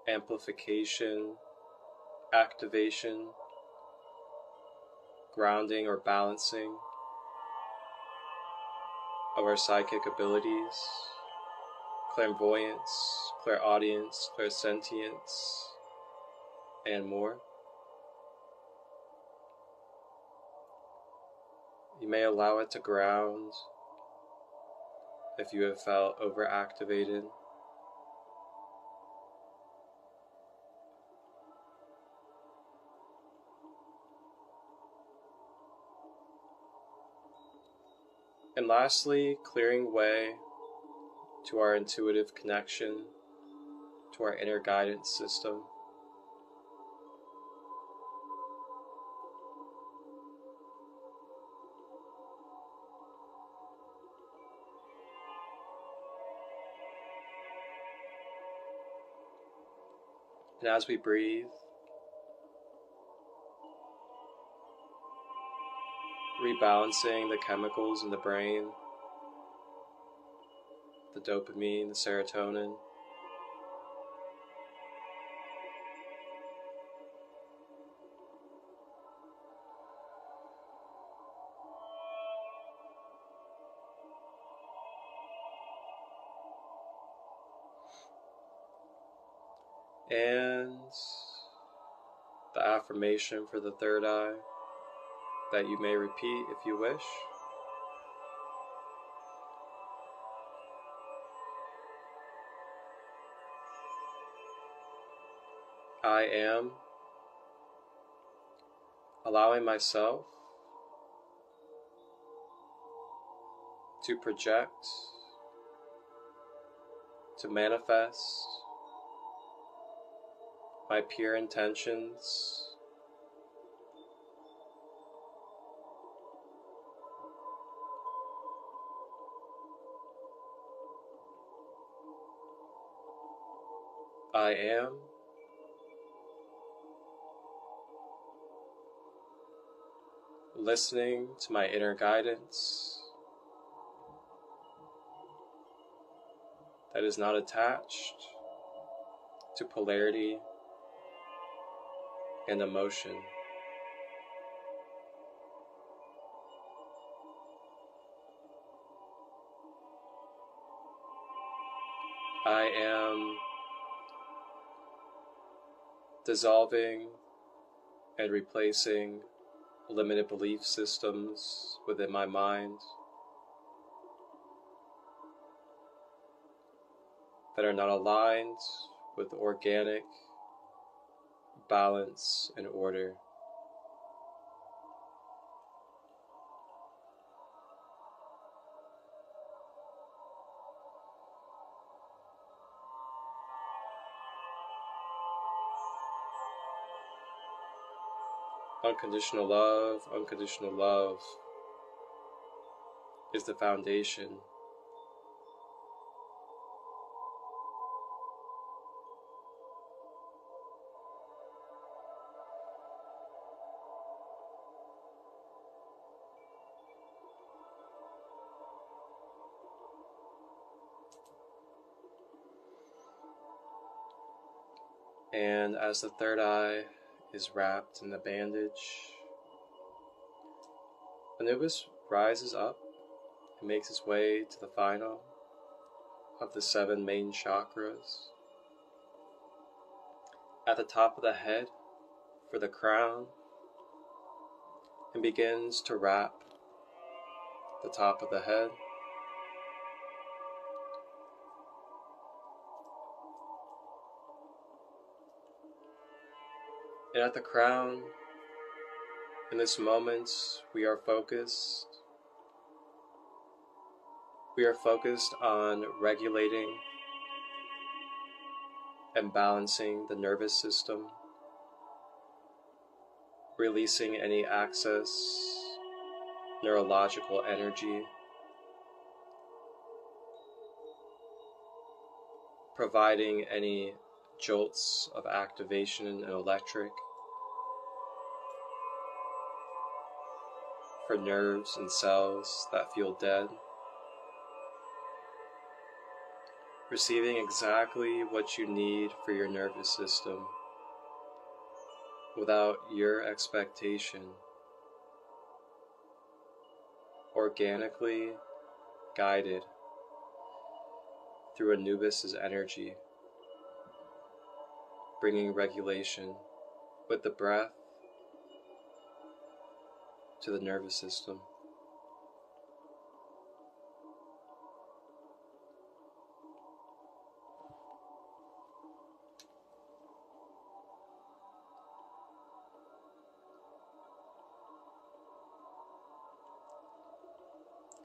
amplification, activation, grounding or balancing of our psychic abilities, clairvoyance, clairaudience, clairsentience, and more. You may allow it to ground if you have felt overactivated. And lastly, clearing way to our intuitive connection, to our inner guidance system. And as we breathe, rebalancing the chemicals in the brain, the dopamine, the serotonin. And the affirmation for the third eye that you may repeat if you wish. I am allowing myself to project, to manifest my pure intentions I am listening to my inner guidance that is not attached to polarity and emotion. I am dissolving and replacing limited belief systems within my mind that are not aligned with organic balance and order. Unconditional love is the foundation. And as the third eye is wrapped in the bandage, Anubis rises up and makes his way to the final of the 7 main chakras. At the top of the head for the crown, and begins to wrap the top of the head. And at the crown, in this moment, we are focused. We are focused on regulating and balancing the nervous system, releasing any excess neurological energy, providing any jolts of activation and electric for nerves and cells that feel dead, receiving exactly what you need for your nervous system without your expectation, organically guided through Anubis' energy, bringing regulation with the breath to the nervous system.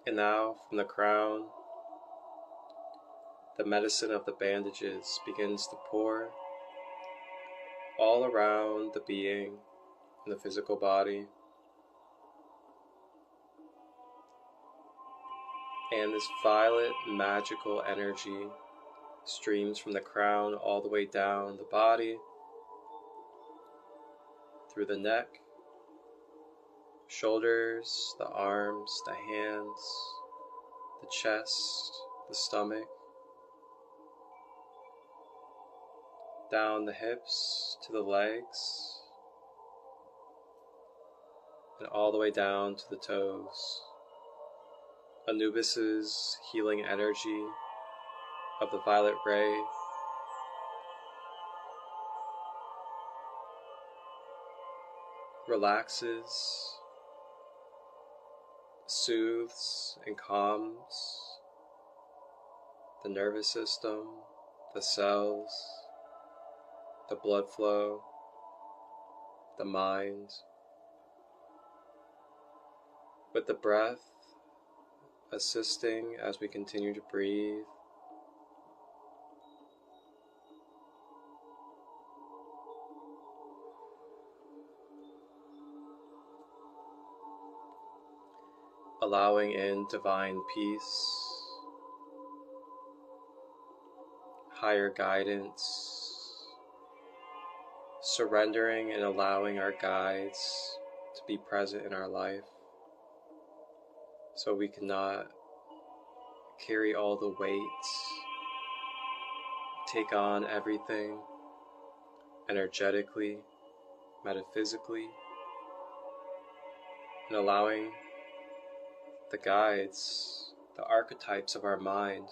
And now, from the crown, the medicine of the bandages begins to pour all around the being in the physical body. And this violet magical energy streams from the crown all the way down the body, through the neck, shoulders, the arms, the hands, the chest, the stomach, down the hips to the legs, and all the way down to the toes. Anubis' healing energy of the violet ray relaxes, soothes, and calms the nervous system, the cells, the blood flow, the mind, with the breath assisting as we continue to breathe. Allowing in divine peace, higher guidance, surrendering and allowing our guides to be present in our life so we cannot carry all the weight, take on everything energetically, metaphysically, and allowing the guides, the archetypes of our mind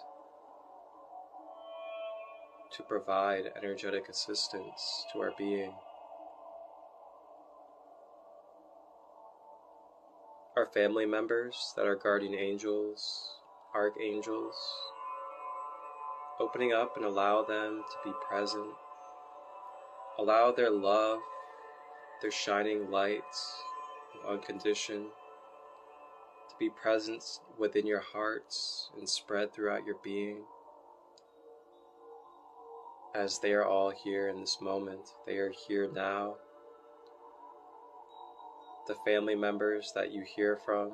to provide energetic assistance to our being. Our family members that are guardian angels, archangels, opening up and allow them to be present. Allow their love, their shining lights of unconditioned to be present within your hearts and spread throughout your being. As they are all here in this moment, they are here now. The family members that you hear from,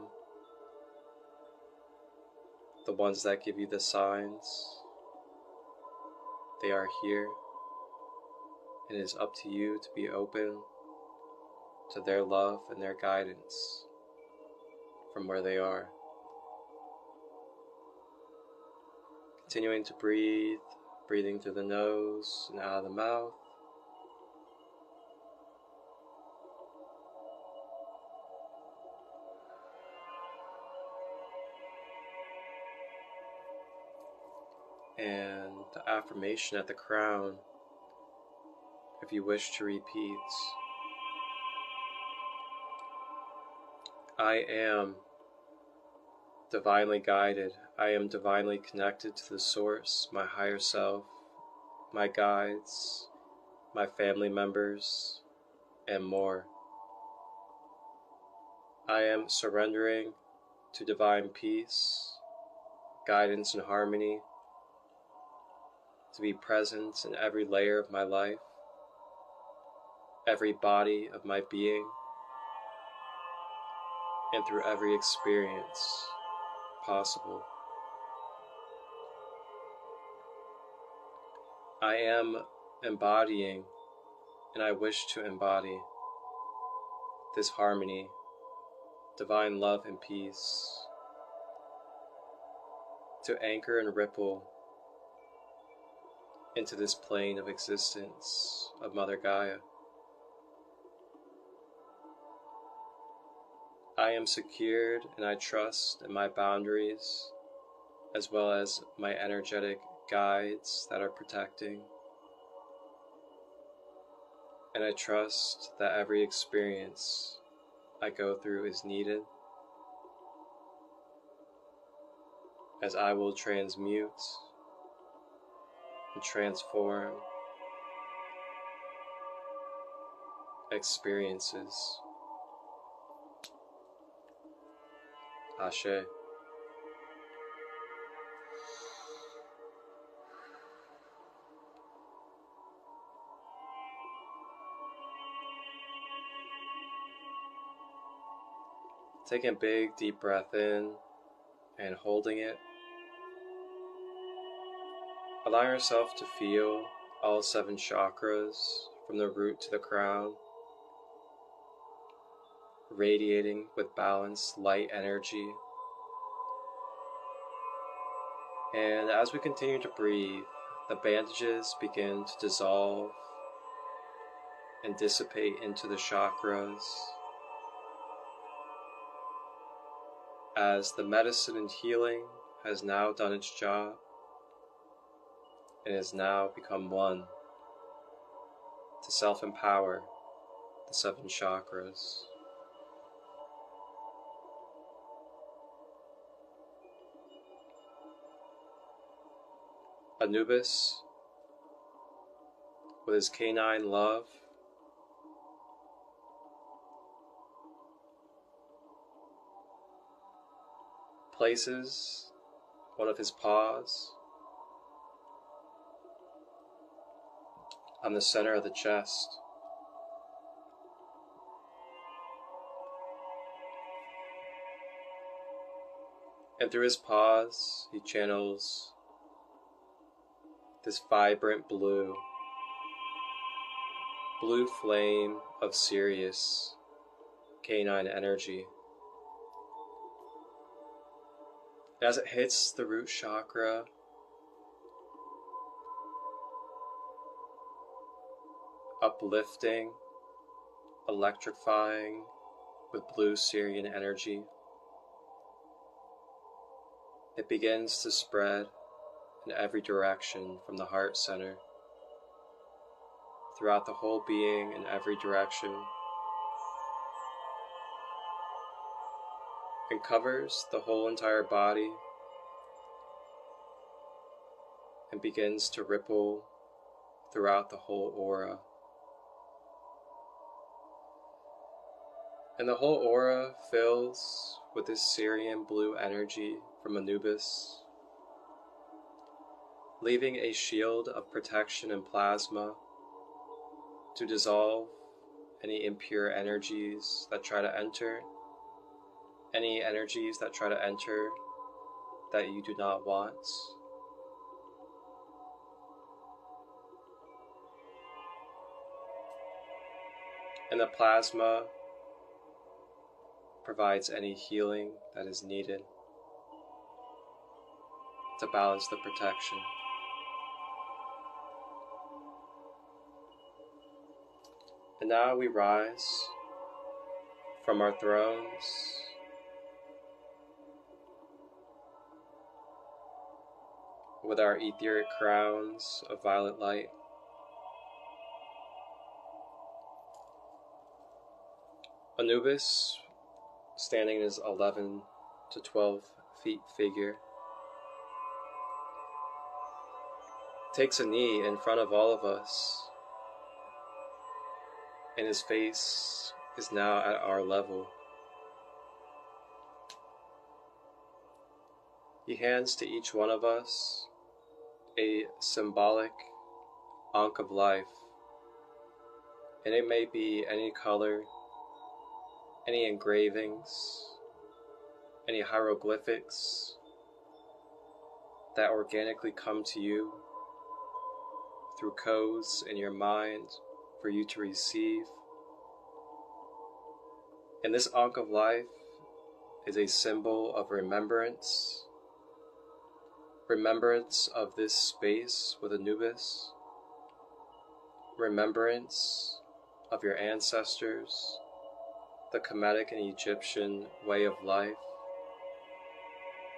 the ones that give you the signs, they are here. It is up to you to be open to their love and their guidance from where they are. Continuing to breathe, breathing through the nose and out of the mouth. And the affirmation at the crown, if you wish to repeat. I am divinely guided. I am divinely connected to the source, my higher self, my guides, my family members, and more. I am surrendering to divine peace, guidance, and harmony to be present in every layer of my life, every body of my being, and through every experience possible. I am embodying, and I wish to embody, this harmony, divine love and peace, to anchor and ripple into this plane of existence of Mother Gaia. I am secured and I trust in my boundaries as well as my energetic guides that are protecting. And I trust that every experience I go through is needed, as I will transmute and transform experiences. Ashe. Taking a big deep breath in and holding it. Allow yourself to feel all 7 chakras from the root to the crown, radiating with balanced light energy. And as we continue to breathe, the bandages begin to dissolve and dissipate into the chakras, as the medicine and healing has now done its job and has now become one to self-empower the the 7 chakras. Anubis, with his canine love, places one of his paws on the center of the chest. And through his paws, he channels this vibrant blue flame of Sirius canine energy. As it hits the root chakra, uplifting, electrifying with blue Sirian energy, it begins to spread in every direction from the heart center, throughout the whole being in every direction, and covers the whole entire body and begins to ripple throughout the whole aura. And the whole aura fills with this Sirian blue energy from Anubis, leaving a shield of protection and plasma to dissolve any impure energies that try to enter, any energies that try to enter that you do not want. And the plasma provides any healing that is needed to balance the protection. And now we rise from our thrones with our etheric crowns of violet light. Anubis, standing in his 11 to 12 feet figure, takes a knee in front of all of us, and his face is now at our level. He hands to each one of us a symbolic ankh of life, and it may be any color, any engravings, any hieroglyphics that organically come to you through codes in your mind for you to receive. And this ankh of life is a symbol of remembrance of this space with Anubis, remembrance of your ancestors, the Kemetic and Egyptian way of life,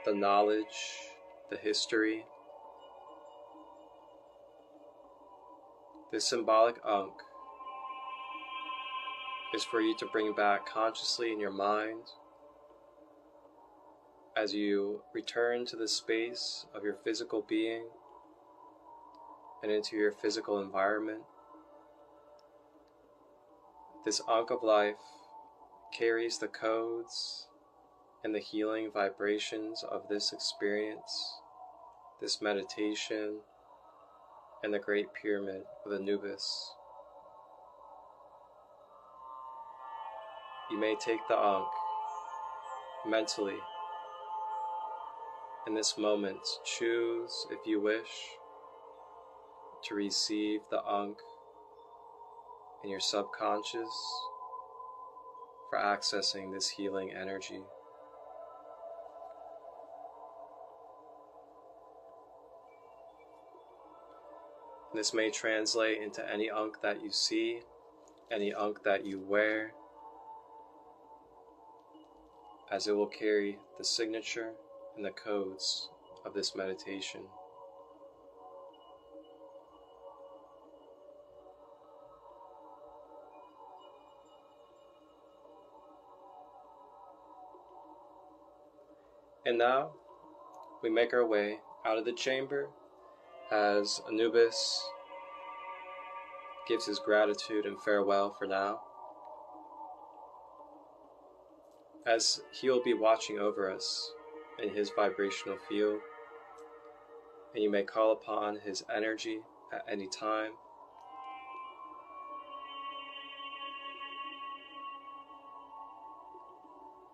the knowledge, the history. This symbolic ankh is for you to bring back consciously in your mind as you return to the space of your physical being and into your physical environment. This ankh of life carries the codes and the healing vibrations of this experience, this meditation, and the Great Pyramid of Anubis. You may take the ankh mentally in this moment. Choose, if you wish, to receive the ankh in your subconscious for accessing this healing energy. This may translate into any ankh that you see, any ankh that you wear, as it will carry the signature and the codes of this meditation. And now we make our way out of the chamber as Anubis gives his gratitude and farewell for now, as he will be watching over us in his vibrational field, and you may call upon his energy at any time.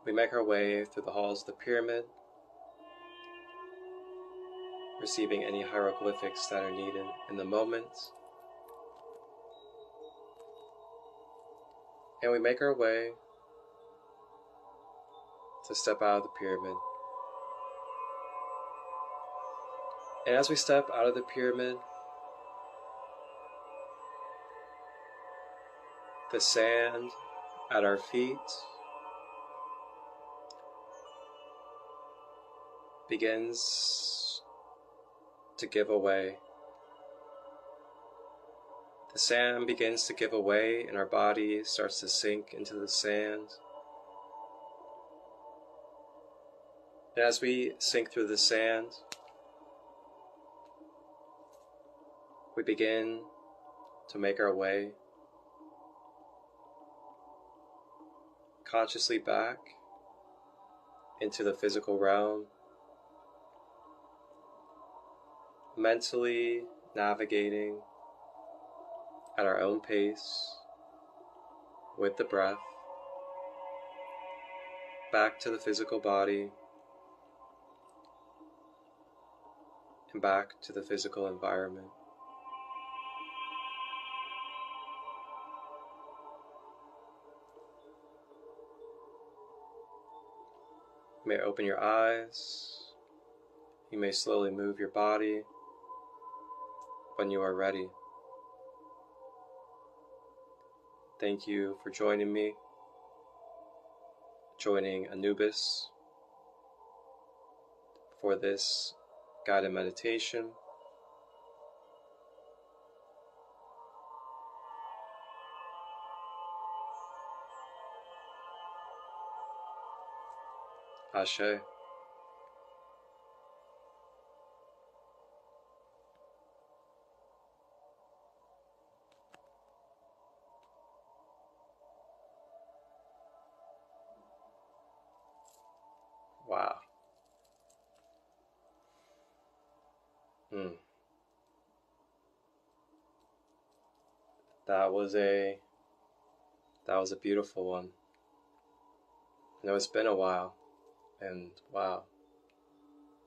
We make our way through the halls of the pyramid, receiving any hieroglyphics that are needed in the moment. And we make our way to step out of the pyramid. And as we step out of the pyramid, the sand at our feet begins to give away. The sand begins to give away and our body starts to sink into the sand. And as we sink through the sand, we begin to make our way consciously back into the physical realm, mentally navigating at our own pace with the breath back to the physical body and back to the physical environment. You may open your eyes. You may slowly move your body when you are ready. Thank you for joining me, joining Anubis for this guided meditation. Ashe. Wow. That was a beautiful one. I know it's been a while, and wow,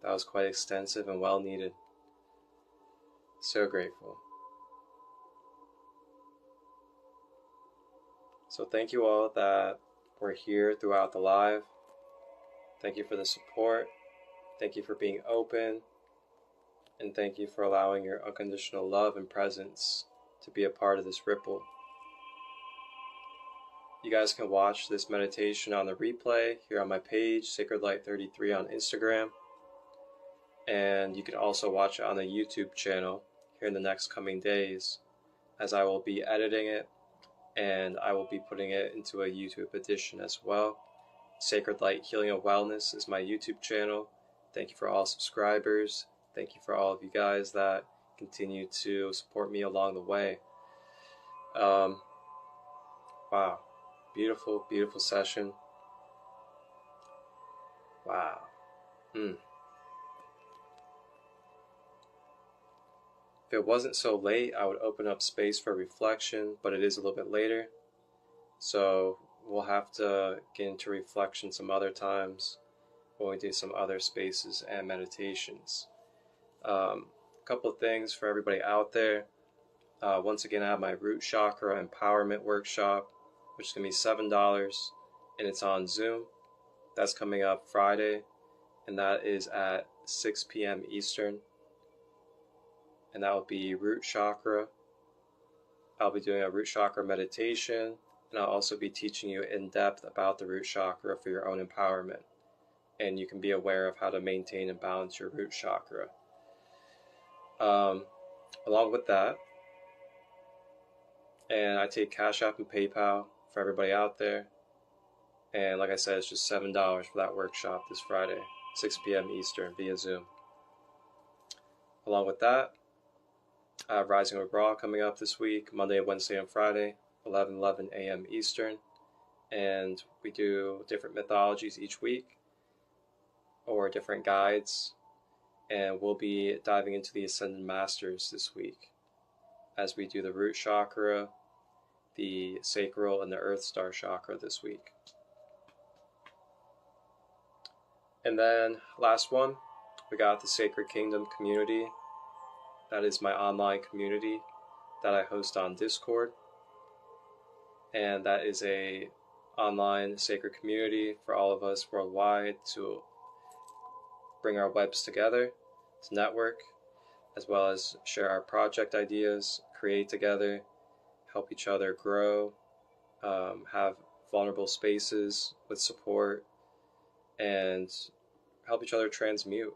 that was quite extensive and well needed. So grateful. So thank you all that were here throughout the live. Thank you for the support. Thank you for being open. And thank you for allowing your unconditional love and presence to be a part of this ripple. You guys can watch this meditation on the replay here on my page, SacredLight33 on Instagram. And you can also watch it on the YouTube channel here in the next coming days, as I will be editing it and I will be putting it into a YouTube edition as well. Sacred Light Healing and Wellness is my YouTube channel. Thank you for all subscribers. Thank you for all of you guys that continue to support me along the way. Wow. Beautiful, beautiful session. Wow. If it wasn't so late, I would open up space for reflection, but it is a little bit later. So we'll have to get into reflection some other times when we do some other spaces and meditations. A couple of things for everybody out there. Once again, I have my Root Chakra Empowerment Workshop, which is going to be $7, and it's on Zoom. That's coming up Friday, and that is at 6 p.m. Eastern. And that will be Root Chakra. I'll be doing a Root Chakra meditation, and I'll also be teaching you in depth about the Root Chakra for your own empowerment. And you can be aware of how to maintain and balance your Root Chakra. Along with that, and I take Cash App and PayPal for everybody out there. And like I said, it's just $7 for that workshop this Friday. 6 p.m. Eastern via Zoom. Along with that, Rising with Raw coming up this week, Monday, Wednesday, and Friday, 11 a.m. Eastern. And we do different mythologies each week, or different guides. And we'll be diving into the Ascended Masters this week, as we do the root chakra, the sacral, and the Earth Star chakra this week. And then last one, we got the Sacred Kingdom community. That is my online community that I host on Discord. And that is a online sacred community for all of us worldwide to bring our webs together, to network, as well as share our project ideas, create together, help each other grow, have vulnerable spaces with support, and help each other transmute.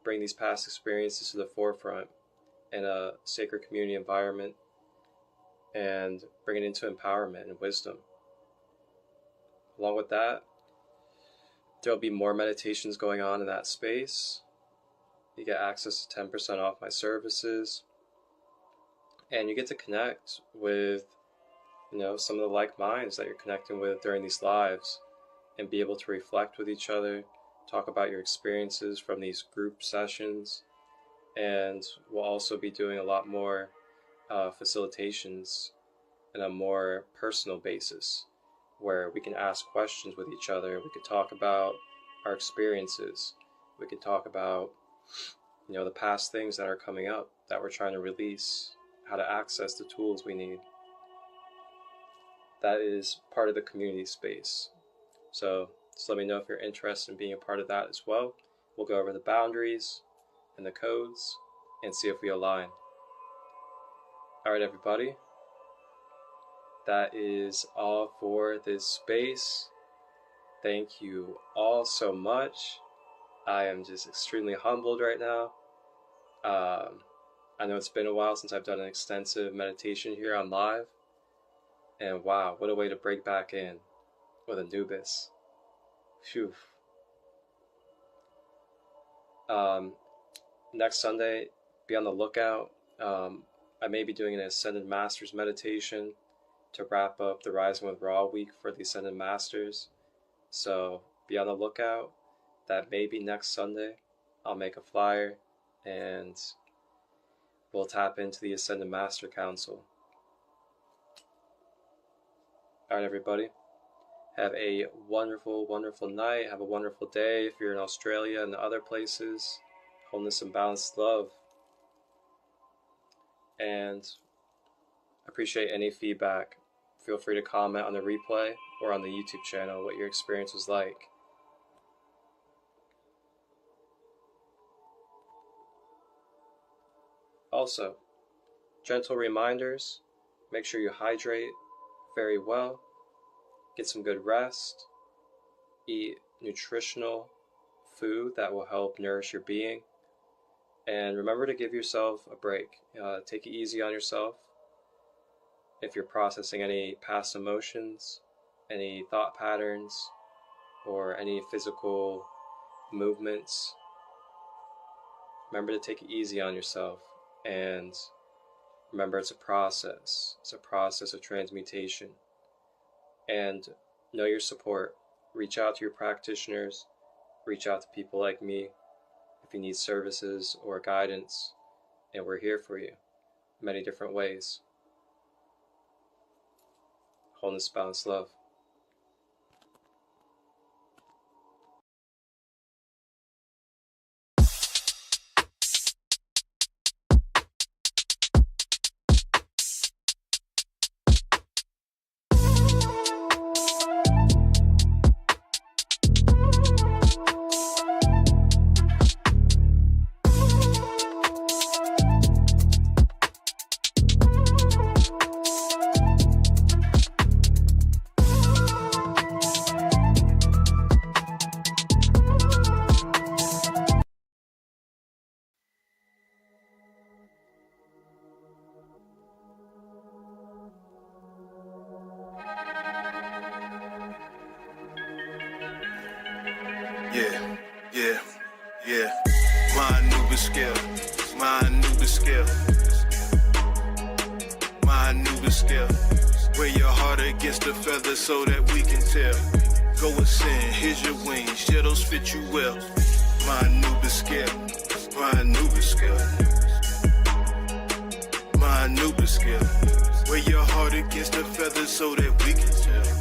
Bring these past experiences to the forefront in a sacred community environment and bring it into empowerment and wisdom. Along with that, there'll be more meditations going on in that space. You get access to 10% off my services, and you get to connect with some of the like minds that you're connecting with during these lives, and be able to reflect with each other, talk about your experiences from these group sessions. And we'll also be doing a lot more facilitations in a more personal basis, where we can ask questions with each other. We could talk about our experiences. We could talk about, the past things that are coming up that we're trying to release, how to access the tools we need. That is part of the community space. So just let me know if you're interested in being a part of that as well. We'll go over the boundaries and the codes and see if we align. All right, everybody. That is all for this space. Thank you all so much. I am just extremely humbled right now. I know it's been a while since I've done an extensive meditation here on live. And wow, what a way to break back in with Anubis. Phew. Next Sunday, be on the lookout. I may be doing an Ascended Masters meditation to wrap up the Rising with Raw week for the Ascended Masters. So be on the lookout. That may be next Sunday. I'll make a flyer and we'll tap into the Ascended Master Council. Alright, everybody. Have a wonderful, wonderful night. Have a wonderful day if you're in Australia and other places. Wholeness and balanced love. And appreciate any feedback. Feel free to comment on the replay or on the YouTube channel what your experience was like. Also, gentle reminders. Make sure you hydrate very well. Get some good rest. Eat nutritional food that will help nourish your being. And remember to give yourself a break. Take it easy on yourself. If you're processing any past emotions, any thought patterns, or any physical movements, remember to take it easy on yourself. And remember, it's a process. It's a process of transmutation. And know your support. Reach out to your practitioners. Reach out to people like me if you need services or guidance. And we're here for you in many different ways. Wholeness, balance, love. Anubis scale. Wear your heart against the feather so that we can tell. Go ascend, here's your wings, yeah, those fit you well. My Anubis scale, my Anubis scale. My Anubis scale. Wear your heart against the feather so that we can tell.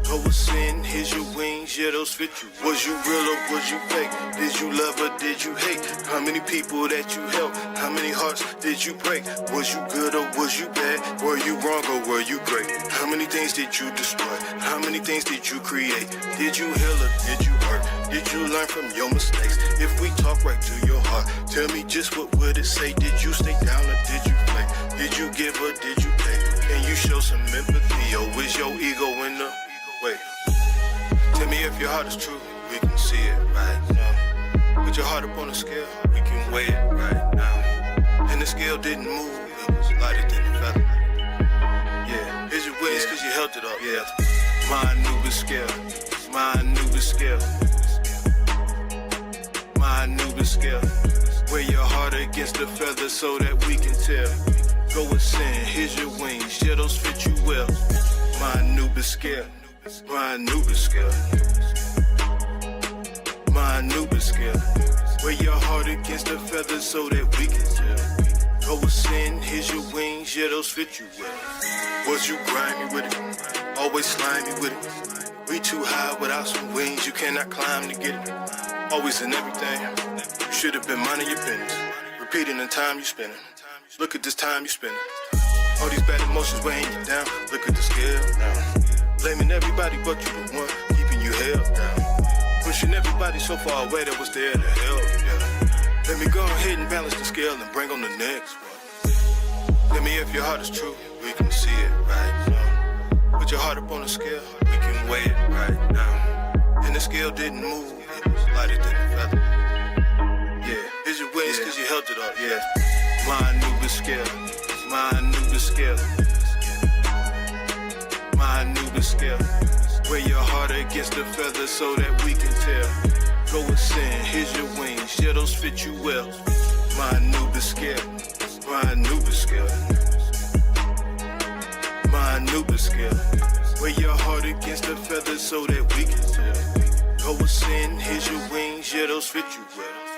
Go ascend, here's your wings, yeah, those fit you. Was you real or was you fake? Did you love or did you hate? How many people that you helped? How many hearts did you break? Was you good or was you bad? Were you wrong or were you great? How many things did you destroy? How many things did you create? Did you heal or did you hurt? Did you learn from your mistakes? If we talk right to your heart, tell me just what would it say? Did you stay down or did you play? Did you give or did you take? Can you show some empathy or is your ego in the way? Tell me if your heart is true, we can see it right now. Put your heart up on the scale, we can weigh it right now. And the scale didn't move, it was lighter than the feather. Yeah, here's your wings cause you held it up, yeah. My Anubis scale, my Anubis scale. My Anubis scale. Wear your heart against the feather so that we can tell. Go ascend, here's your wings, yeah, those fit you well. My Anubis scale, my Anubis scale. My Anubis scale. Wear your heart against the feather so that we can tell. Go ascend, here's your wings, yeah, those fit you well. Was you grimy with it? Always slimy with it. We too high without some wings, you cannot climb to get it. Always in everything, you should have been minding your business. Repeating the time you spending. Look at this time you spending. All these bad emotions weighing you down. Look at the scale now. Blaming everybody but you the one keeping you held down. Pushing everybody so far away that was there to help. Yeah. Let me go ahead and balance the scale and bring on the next one. Tell me if your heart is true, we can see it right now. Put your heart up on the scale, we can weigh it right now. And the scale didn't move, it was lighter than the feather. Yeah, here's your wings cause you held it up, yeah. My Anubis scale, my Anubis scale. My Anubis scale. Wear your heart against the feather so that we can tell. Go ascend, here's your wings, yeah, those fit you well. My Anubis scale, my Anubis scale. My Anubis scale. Wear your heart against the feather so that we can tell. Go ascend, here's your wings, yeah, those fit you well.